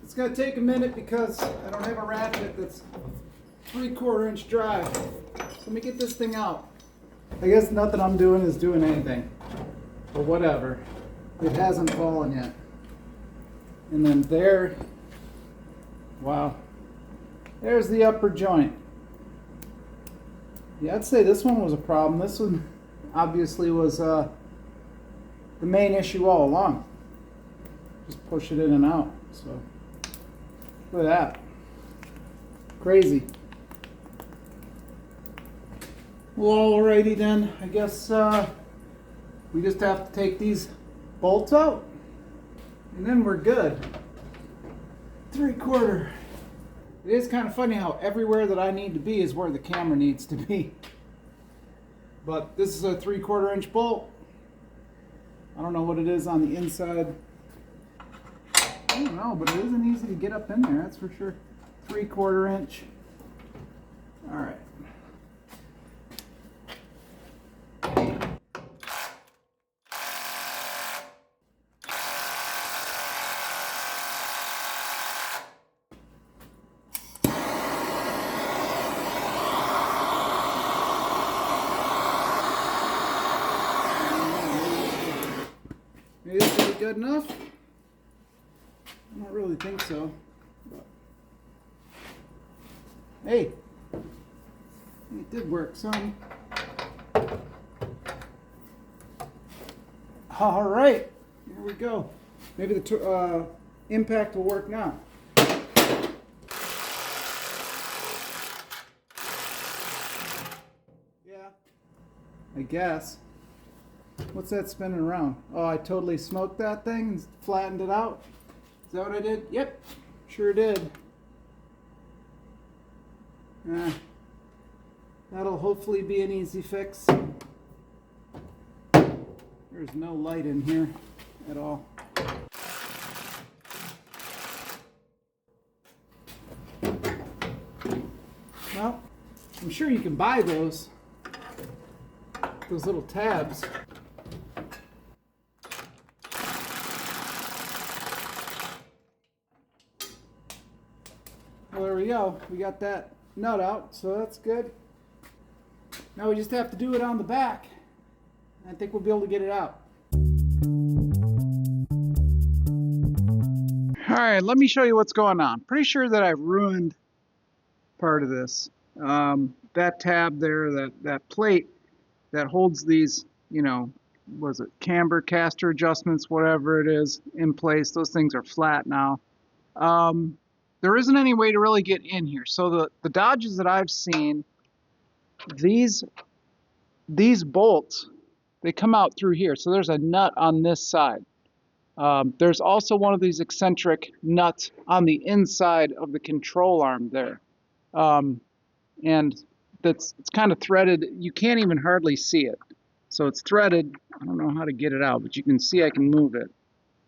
It's going to take a minute because I don't have a ratchet that's 3/4 inch drive. So let me get this thing out. I guess nothing I'm doing is doing anything. But whatever. It hasn't fallen yet. And then there, wow. There's the upper joint. Yeah, I'd say this one was a problem. This one obviously was the main issue all along. Just push it in and out. So look at that. Crazy. Well, alrighty then. I guess we just have to take these bolts out, and then we're good. 3/4. It is kind of funny how everywhere that I need to be is where the camera needs to be. But this is a 3/4 inch bolt. I don't know what it is on the inside. I don't know, but it isn't easy to get up in there, that's for sure. 3/4 inch. All right. Maybe this will be good enough. I don't really think so. But hey, it did work some. All right, here we go. Maybe the impact will work now. Yeah, I guess. What's that spinning around? Oh, I totally smoked that thing and flattened it out. Is that what I did? Yep, sure did. That'll hopefully be an easy fix. There's no light in here at all. Well, I'm sure you can buy those little tabs. Well, there we go. We got that nut out, so that's good. Now we just have to do it on the back. I think we'll be able to get it out. All right, let me show you what's going on. Pretty sure that I've ruined part of this. That tab there, that plate that holds these, was it camber, caster adjustments, whatever it is, in place. Those things are flat now. There isn't any way to really get in here. So the Dodges that I've seen, these bolts, they come out through here. So there's a nut on this side. There's also one of these eccentric nuts on the inside of the control arm there. And it's kind of threaded. You can't even hardly see it. So it's threaded. I don't know how to get it out, but you can see I can move it.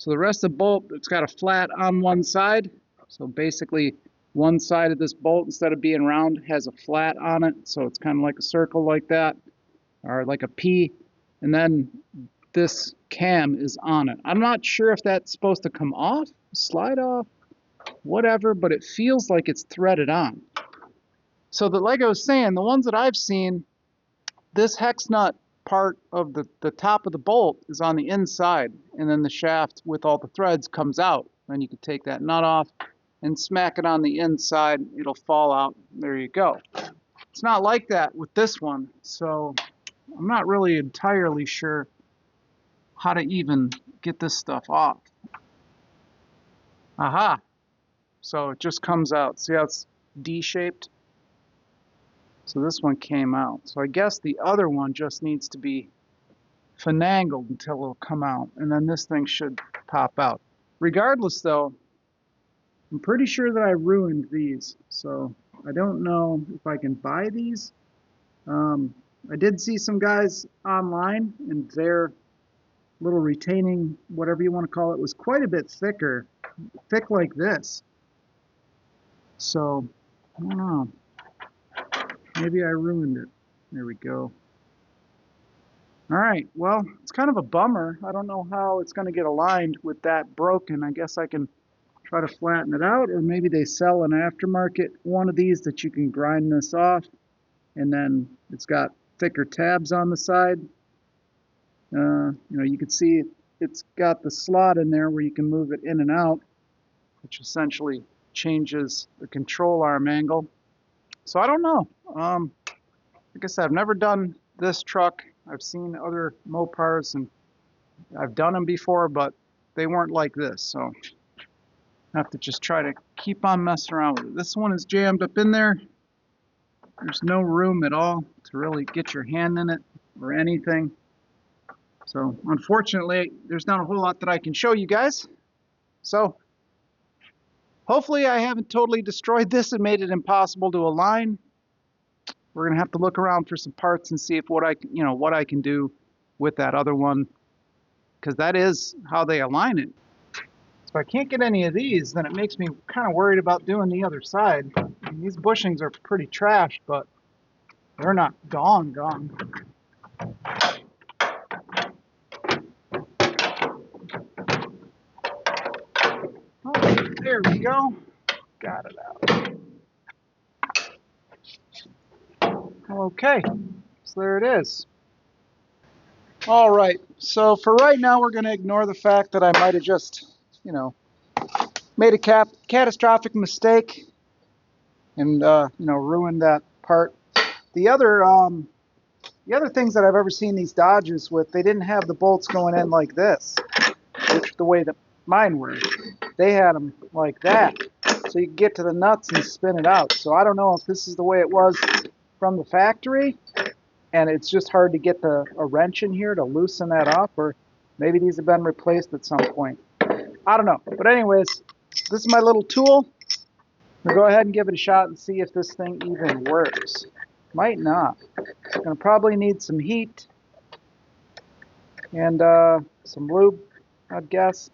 So the rest of the bolt, it's got a flat on one side. So basically one side of this bolt, instead of being round, has a flat on it. So it's kind of like a circle like that, or like a P. And then this cam is on it. I'm not sure if that's supposed to come off, slide off, whatever, but it feels like it's threaded on. So like I was saying, the ones that I've seen, this hex nut part of the top of the bolt is on the inside, and then the shaft with all the threads comes out. Then you can take that nut off and smack it on the inside. It'll fall out. There you go. It's not like that with this one, so I'm not really entirely sure how to even get this stuff off. Aha! So it just comes out. See how it's D-shaped? So this one came out. So I guess the other one just needs to be finagled until it'll come out, and then this thing should pop out. Regardless though, I'm pretty sure that I ruined these, so I don't know if I can buy these. I did see some guys online, and their little retaining, whatever you want to call it, was quite a bit thicker, thick like this. So I don't know, maybe I ruined it. There we go. All right, well, it's kind of a bummer. I don't know how it's going to get aligned with that broken. I guess I can try to flatten it out, or maybe they sell an aftermarket one of these that you can grind this off, and then it's got thicker tabs on the side. You know, you can see it's got the slot in there where you can move it in and out, which essentially changes the control arm angle. So I don't know. Like I said, I've never done this truck. I've seen other Mopars and I've done them before, but they weren't like this. So I have to just try to keep on messing around with it. This one is jammed up in there. There's no room at all to really get your hand in it or anything. So unfortunately, there's not a whole lot that I can show you guys. So hopefully I haven't totally destroyed this and made it impossible to align. We're gonna have to look around for some parts and see if what I can do with that other one, because that is how they align it. So if I can't get any of these, then it makes me kind of worried about doing the other side. I mean, these bushings are pretty trash, but they're not gone. Oh, there we go. Got it out. Okay, so there it is. All right, so for right now, we're going to ignore the fact that I might have just, made a catastrophic mistake and, ruined that part. The other things that I've ever seen these Dodges with, they didn't have the bolts going in like this, which the way that mine were. They had them like that, so you could get to the nuts and spin it out. So I don't know if this is the way it was from the factory, and it's just hard to get a wrench in here to loosen that off, or maybe these have been replaced at some point. I don't know. But anyways, this is my little tool. We'll go ahead and give it a shot and see if this thing even works. Might not. It's going to probably need some heat and some lube, I'd guess.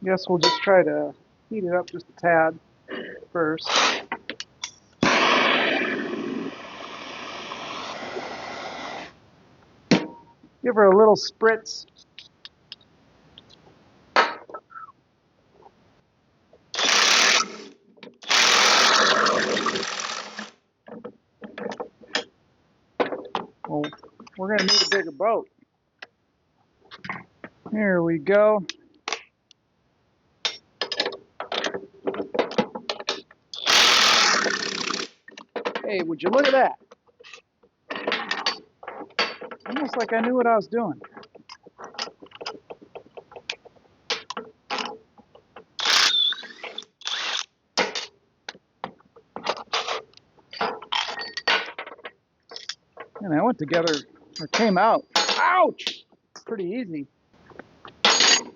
I guess we'll just try to heat it up just a tad first. Give her a little spritz. Well, we're going to need a bigger boat. Here we go. Hey, would you look at that? Almost like I knew what I was doing. And that went together, or came out. Ouch! Pretty easy.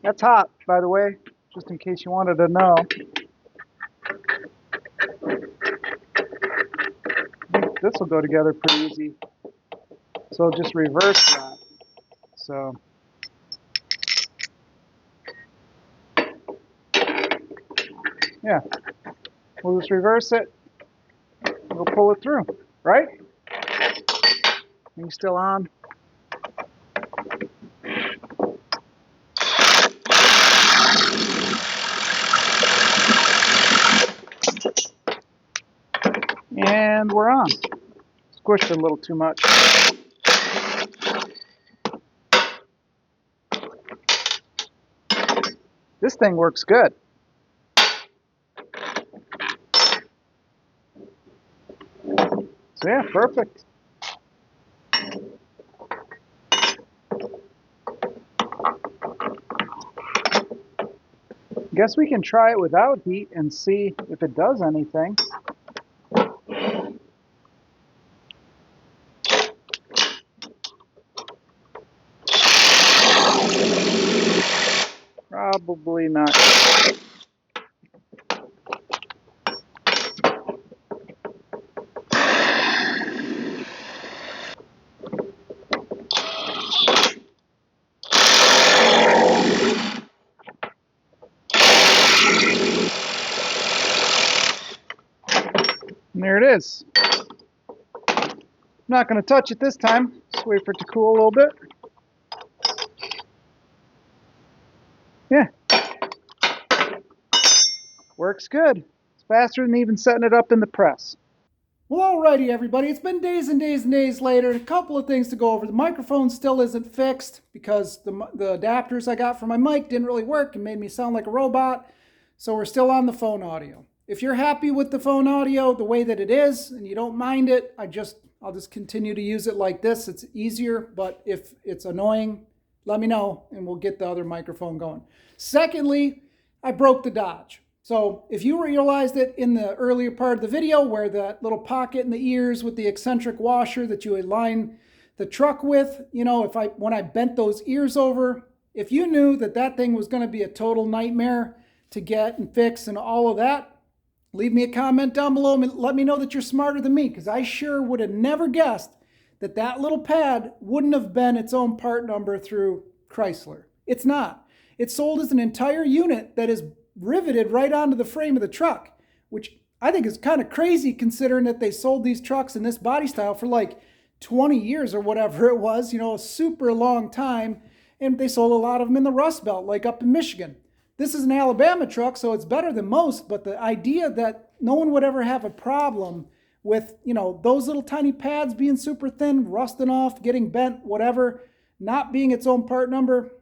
That's hot, by the way, just in case you wanted to know. This will go together pretty easy. So just reverse that. So Yeah, we'll just reverse it. We'll pull it through, right? Are you still on? And we're on. Squished it a little too much. This thing works good. So yeah, perfect. Guess we can try it without heat and see if it does anything. Probably not. And there it is. I'm not going to touch it this time. Just wait for it to cool a little bit. Yeah. Works good. It's faster than even setting it up in the press. Well, alrighty, everybody. It's been days and days and days later. A couple of things to go over. The microphone still isn't fixed because the adapters I got for my mic didn't really work and made me sound like a robot. So we're still on the phone audio. If you're happy with the phone audio the way that it is and you don't mind it, I'll just continue to use it like this. It's easier, but if it's annoying, let me know and we'll get the other microphone going. Secondly, I broke the Dodge. So if you realized it in the earlier part of the video where that little pocket in the ears with the eccentric washer that you align the truck with, you know, when I bent those ears over, if you knew that that thing was going to be a total nightmare to get and fix and all of that, leave me a comment down below and let me know that you're smarter than me, because I sure would have never guessed that that little pad wouldn't have been its own part number through Chrysler. It's not. It's sold as an entire unit that is riveted right onto the frame of the truck, which I think is kind of crazy considering that they sold these trucks in this body style for like 20 years or whatever it was, you know, a super long time. And they sold a lot of them in the Rust Belt, like up in Michigan. This is an Alabama truck, so it's better than most, but the idea that no one would ever have a problem with, you know, those little tiny pads being super thin, rusting off, getting bent, whatever, not being its own part number,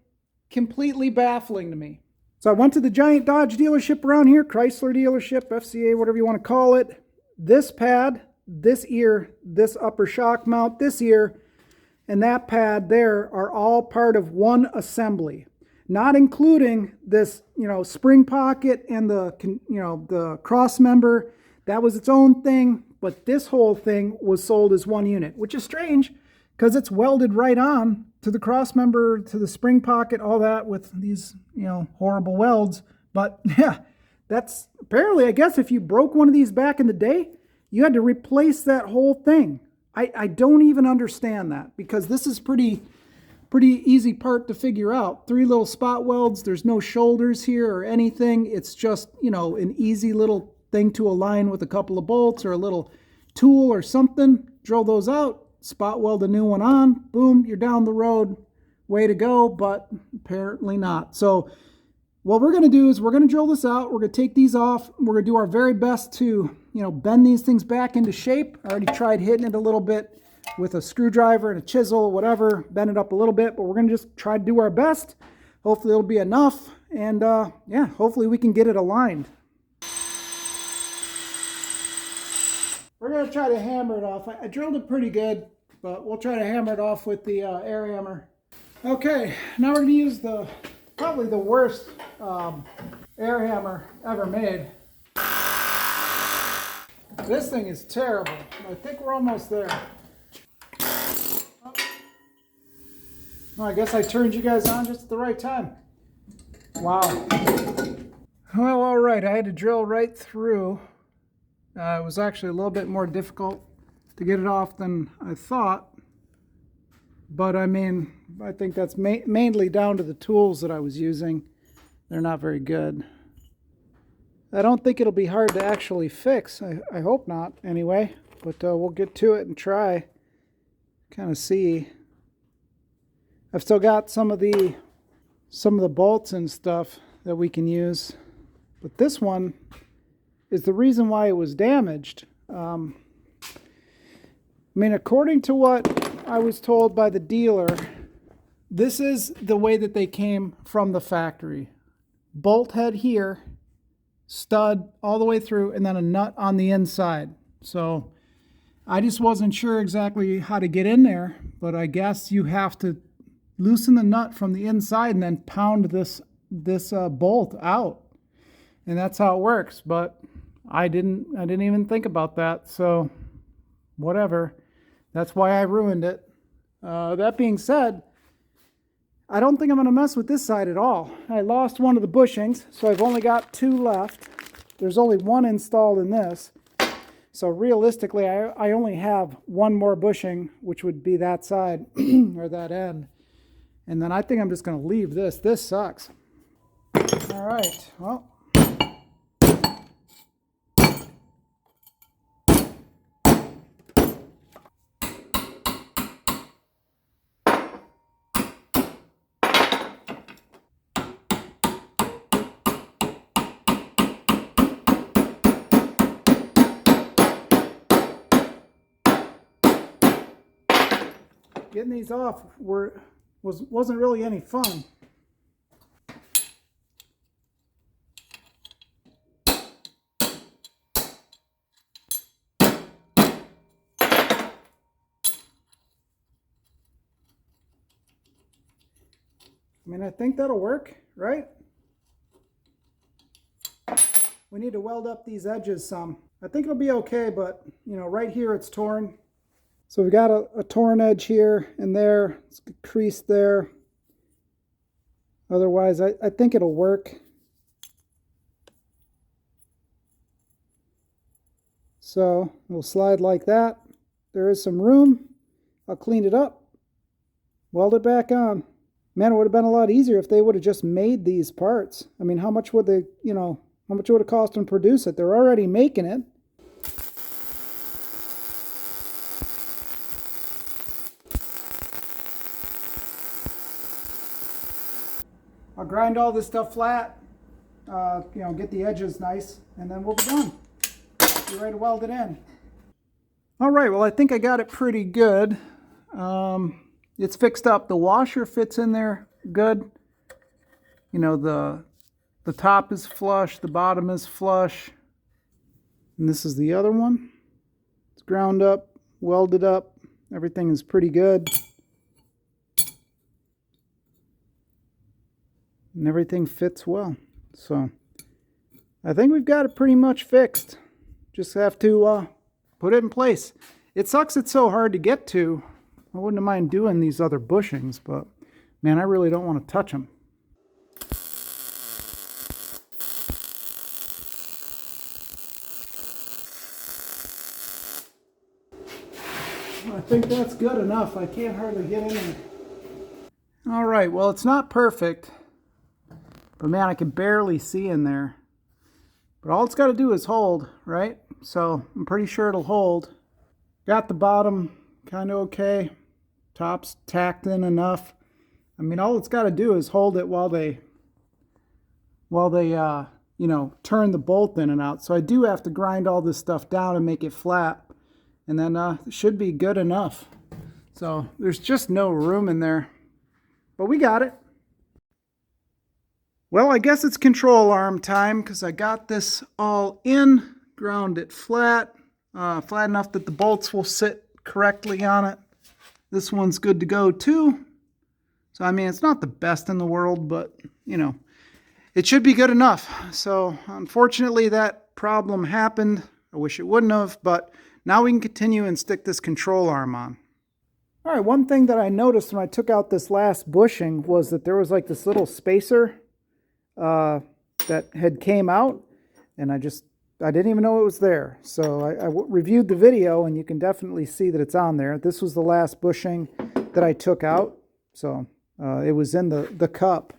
completely baffling to me. So I went to the giant Dodge dealership around here, Chrysler dealership, FCA, whatever you want to call it. This pad, this ear, this upper shock mount, this ear, and that pad there are all part of one assembly, not including this, you know, spring pocket and the, you know, the cross member. That was its own thing, but this whole thing was sold as one unit, which is strange because it's welded right on to the cross member, to the spring pocket, all that with these, you know, horrible welds. But yeah, that's apparently, I guess if you broke one of these back in the day, you had to replace that whole thing. I don't even understand that, because this is pretty easy part to figure out. 3 little spot welds. There's no shoulders here or anything. It's just, you know, an easy little thing to align with a couple of bolts or a little tool or something. Drill those out. Spot weld a new one on, boom, you're down the road, way to go, but apparently not. So what we're going to do is we're going to drill this out, we're going to take these off, we're going to do our very best to, you know, bend these things back into shape. I already tried hitting it a little bit with a screwdriver and a chisel, whatever, bend it up a little bit, but we're going to just try to do our best. Hopefully it'll be enough, and yeah, hopefully we can get it aligned. We're going to try to hammer it off. I drilled it pretty good, but we'll try to hammer it off with the air hammer. Okay, now we're going to use probably the worst air hammer ever made. This thing is terrible. I think we're almost there. Oh, I guess I turned you guys on just at the right time. Wow. Well, all right, I had to drill right through. It was actually a little bit more difficult to get it off than I thought. But I mean, I think that's mainly down to the tools that I was using. They're not very good. I don't think it'll be hard to actually fix. I hope not, anyway. But we'll get to it and try. Kind of see. I've still got some of the bolts and stuff that we can use. But this one is the reason why it was damaged. I mean, according to what I was told by the dealer, this is the way that they came from the factory. Bolt head here, stud all the way through, and then a nut on the inside. So I just wasn't sure exactly how to get in there, but I guess you have to loosen the nut from the inside and then pound this bolt out. And that's how it works, but I didn't even think about that, so whatever. That's why I ruined it. That being said, I don't think I'm going to mess with this side at all. I lost one of the bushings, so I've only got 2 left. There's only 1 installed in this. So realistically, I only have 1 more bushing, which would be that side or that end. And then I think I'm just going to leave this. This sucks. All right, well. Getting these off wasn't really any fun. I mean, I think that'll work, right? We need to weld up these edges some. I think it'll be okay, but you know, right here it's torn. So we've got a torn edge here and there. It's creased there. Otherwise, I think it'll work. So it'll slide like that. There is some room. I'll clean it up, weld it back on. Man, it would have been a lot easier if they would have just made these parts. I mean, how much would they, you know, how much would it cost them to produce it? They're already making it. I'll grind all this stuff flat, you know, get the edges nice, and then we'll be done. Be ready to weld it in. All right, well, I think I got it pretty good. It's fixed up. The washer fits in there good. You know, the top is flush, the bottom is flush. And this is the other one. It's ground up, welded up. Everything is pretty good. And everything fits well. So I think we've got it pretty much fixed. Just have to put it in place. It sucks it's so hard to get to. I wouldn't mind doing these other bushings, but man, I really don't want to touch them. I think that's good enough. I can't hardly get in there. All right, well, it's not perfect, but man, I can barely see in there. But all it's got to do is hold, right? So I'm pretty sure it'll hold. Got the bottom kind of okay. Top's tacked in enough. I mean, all it's got to do is hold it while they you know, turn the bolt in and out. So I do have to grind all this stuff down and make it flat. And then it should be good enough. So there's just no room in there. But we got it. Well, I guess it's control arm time because I got this all in, ground it flat, flat enough that the bolts will sit correctly on it. This one's good to go too. So, I mean, it's not the best in the world, but, you know, it should be good enough. So, unfortunately, that problem happened. I wish it wouldn't have, but now we can continue and stick this control arm on. All right, one thing that I noticed when I took out this last bushing was that there was like this little spacer that had came out, and I didn't even know it was there. So I reviewed the video, and you can definitely see that it's on there. This was the last bushing that I took out. So it was in the cup.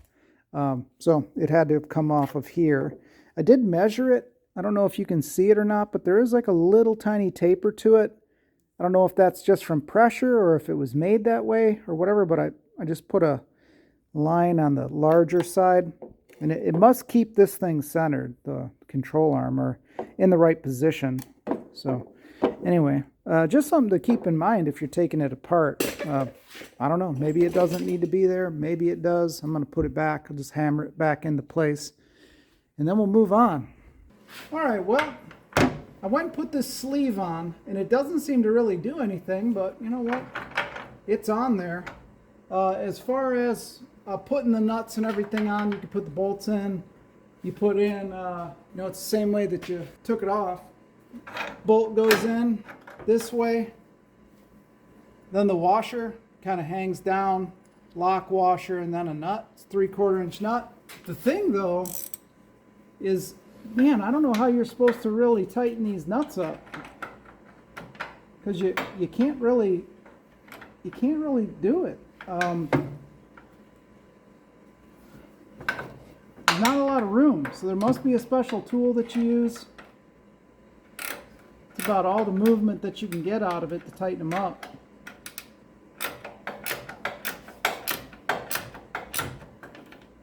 So it had to come off of here. I did measure it. I don't know if you can see it or not, but there is like a little tiny taper to it. I don't know if that's just from pressure or if it was made that way or whatever, but I just put a line on the larger side, and it must keep this thing centered, the control arm, or in the right position. So anyway, just something to keep in mind if you're taking it apart. I don't know, maybe it doesn't need to be there, maybe it does. I'm going to put it back. I'll just hammer it back into place, and then we'll move on. All right, well, I went and put this sleeve on, and it doesn't seem to really do anything, but you know what? It's on there. As far as putting the nuts and everything on, you can put the bolts in. You put in, it's the same way that you took it off. Bolt goes in this way. Then the washer kind of hangs down, lock washer, and then a nut. It's a 3/4 inch nut. The thing though is, man, I don't know how you're supposed to really tighten these nuts up, because you can't really do it. There's not a lot of room, so there must be a special tool that you use. It's about all the movement that you can get out of it to tighten them up.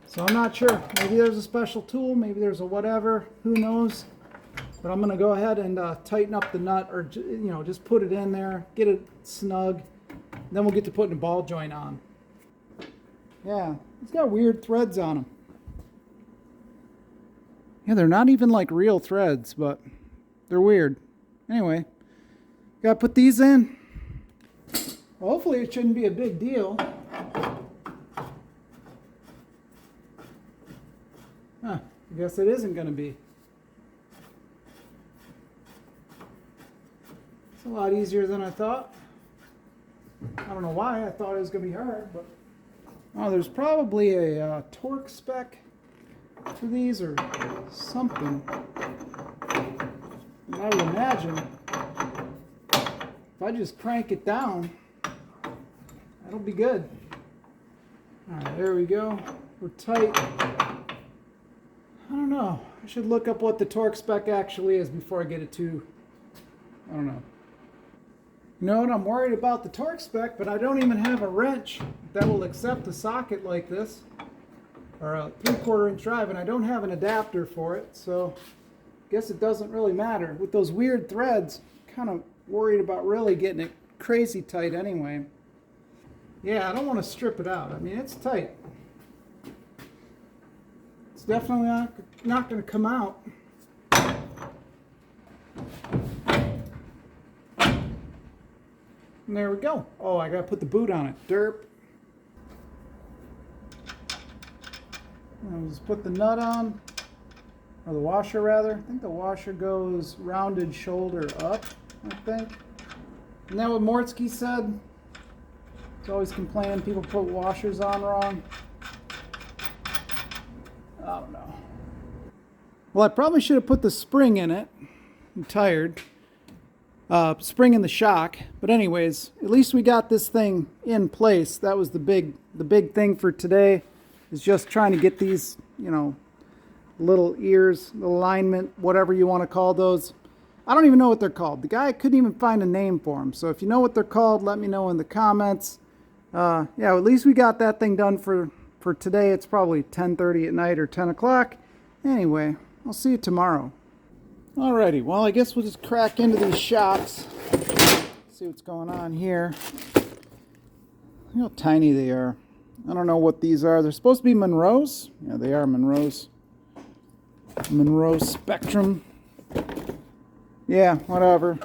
So I'm not sure. Maybe there's a special tool, maybe there's a whatever, who knows. But I'm going to go ahead and tighten up the nut, or just put it in there, get it snug. Then we'll get to putting a ball joint on. Yeah, it's got weird threads on them. Yeah, they're not even like real threads, but they're weird. Anyway, gotta put these in. Well, hopefully it shouldn't be a big deal. Huh, I guess it isn't gonna be. It's a lot easier than I thought. I don't know why I thought it was gonna be hard, but there's probably a torque spec for these or something. And I would imagine if I just crank it down, that'll be good. Alright, there we go. We're tight. I don't know. I should look up what the torque spec actually is before I get it too. I don't know. You know what? I'm worried about the torque spec, but I don't even have a wrench that will accept a socket like this, or a 3/4 inch drive, and I don't have an adapter for it, so I guess it doesn't really matter. With those weird threads, kind of worried about really getting it crazy tight anyway. Yeah, I don't want to strip it out. I mean, it's tight. It's definitely not going to come out. And there we go. Oh, I gotta put the boot on it. Derp. I'll just put the nut on, or the washer rather. I think the washer goes rounded shoulder up, I think. Isn't that what Mortsky said? He's always complaining people put washers on wrong. Oh no. Well, I probably should have put the spring in it. I'm tired. Spring in the shock, but anyways, at least we got this thing in place. That was the big thing for today, is just trying to get these, little ears, the alignment, whatever you want to call those. I don't even know what they're called. The guy couldn't even find a name for them. So if you know what they're called, let me know in the comments. Yeah, at least we got that thing done for today. It's probably 10:30 at night or 10 o'clock. Anyway, I'll see you tomorrow. Alrighty, well, I guess we'll just crack into these shocks. See what's going on here. Look how tiny they are. I don't know what these are. They're supposed to be Monroe's. Yeah, they are Monroe's. Monroe Spectrum. Yeah, whatever.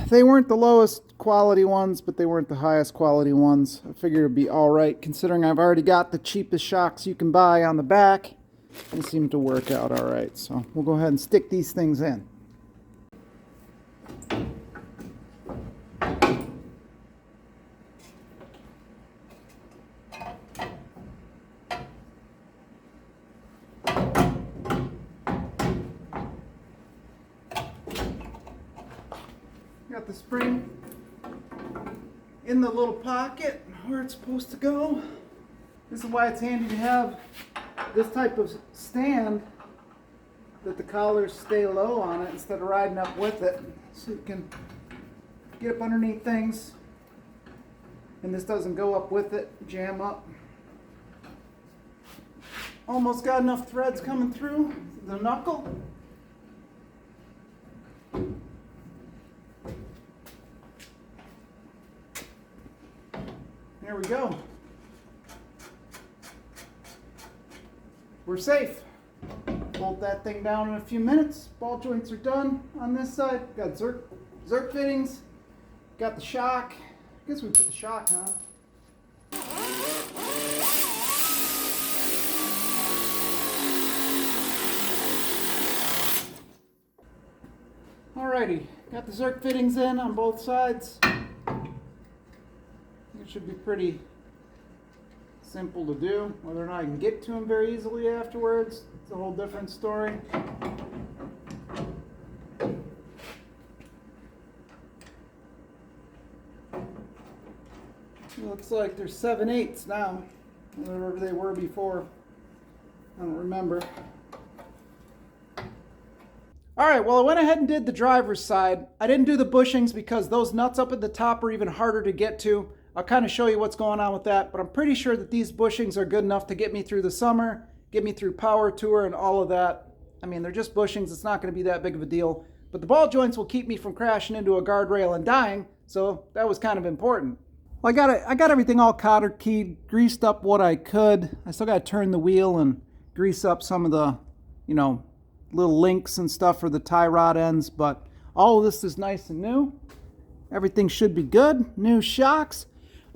They weren't the lowest quality ones, but they weren't the highest quality ones. I figured it'd be alright, considering I've already got the cheapest shocks you can buy on the back. They seem to work out alright, so we'll go ahead and stick these things in. Got the spring in the little pocket where it's supposed to go. This is why it's handy to have this type of stand that the collars stay low on it instead of riding up with it, so you can get up underneath things and this doesn't go up with it, jam up. Almost got enough threads coming through the knuckle. There we go. We're safe. Bolt that thing down in a few minutes. Ball joints are done on this side. Got Zerk fittings. Got the shock. I guess we put the shock on. Alrighty, got the Zerk fittings in on both sides. It should be pretty simple to do. Whether or not I can get to them very easily afterwards, it's a whole different story. It looks like they're 7/8 now, whatever they were before. I don't remember. Alright, well I went ahead and did the driver's side. I didn't do the bushings because those nuts up at the top are even harder to get to. I'll kind of show you what's going on with that, but I'm pretty sure that these bushings are good enough to get me through the summer, get me through power tour and all of that. I mean, they're just bushings, it's not going to be that big of a deal. But the ball joints will keep me from crashing into a guardrail and dying, so that was kind of important. Well, I got everything all cotter keyed, greased up what I could. I still got to turn the wheel and grease up some of the, little links and stuff for the tie rod ends, but all of this is nice and new. Everything should be good. New shocks.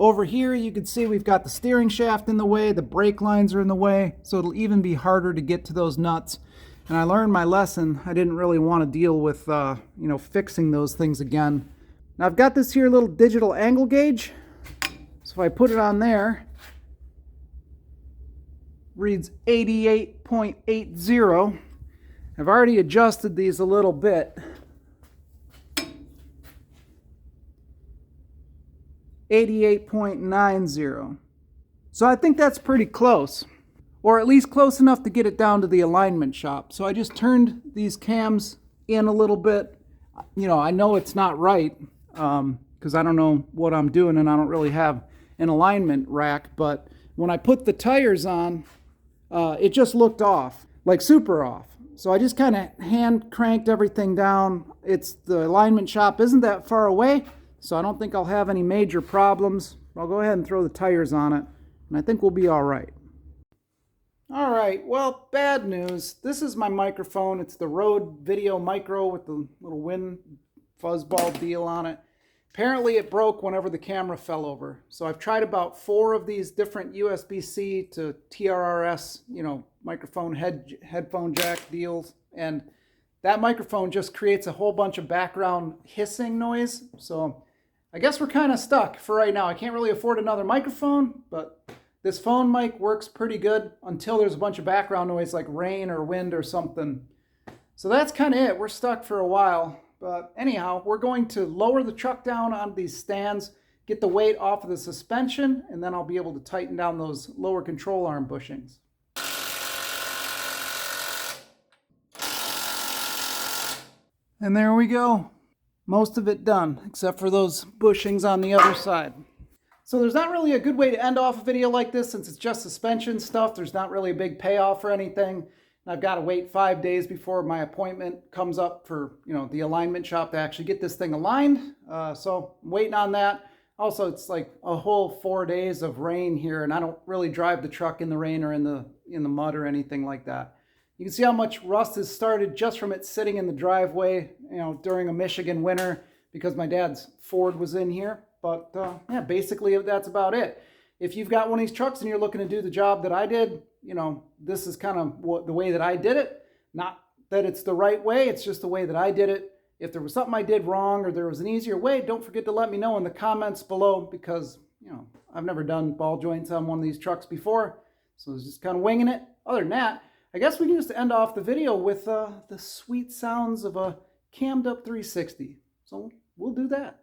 Over here you can see we've got the steering shaft in the way, the brake lines are in the way, so it'll even be harder to get to those nuts. And I learned my lesson. I didn't really want to deal with fixing those things again. Now I've got this here little digital angle gauge. So if I put it on there, reads 88.80. I've already adjusted these a little bit. 88.90. So I think that's pretty close, or at least close enough to get it down to the alignment shop. So I just turned these cams in a little bit. I know it's not right because I don't know what I'm doing and I don't really have an alignment rack, but when I put the tires on, it just looked off, like super off. So I just kind of hand cranked everything down. The alignment shop isn't that far away, so I don't think I'll have any major problems. I'll go ahead and throw the tires on it, and I think we'll be all right. All right, well, bad news. This is my microphone. It's the Rode Video Micro with the little wind fuzzball deal on it. Apparently it broke whenever the camera fell over. So I've tried about 4 of these different USB-C to TRRS, microphone headphone jack deals. And that microphone just creates a whole bunch of background hissing noise. So I guess we're kind of stuck for right now. I can't really afford another microphone, but this phone mic works pretty good until there's a bunch of background noise like rain or wind or something. So that's kind of it. We're stuck for a while. But anyhow, we're going to lower the truck down on these stands, get the weight off of the suspension, and then I'll be able to tighten down those lower control arm bushings. And there we go. Most of it done, except for those bushings on the other side. So there's not really a good way to end off a video like this since it's just suspension stuff. There's not really a big payoff or anything. I've got to wait 5 days before my appointment comes up for, the alignment shop to actually get this thing aligned. So I'm waiting on that. Also, it's like a whole 4 days of rain here, and I don't really drive the truck in the rain or in the mud or anything like that. You can see how much rust has started just from it sitting in the driveway, during a Michigan winter because my dad's Ford was in here. But yeah, basically that's about it. If you've got one of these trucks and you're looking to do the job that I did, this is kind of the way that I did it. Not that it's the right way, it's just the way that I did it. If there was something I did wrong or there was an easier way, don't forget to let me know in the comments below because, I've never done ball joints on one of these trucks before. So I was just kind of winging it. Other than that, I guess we can just end off the video with the sweet sounds of a cammed up 360. So we'll do that.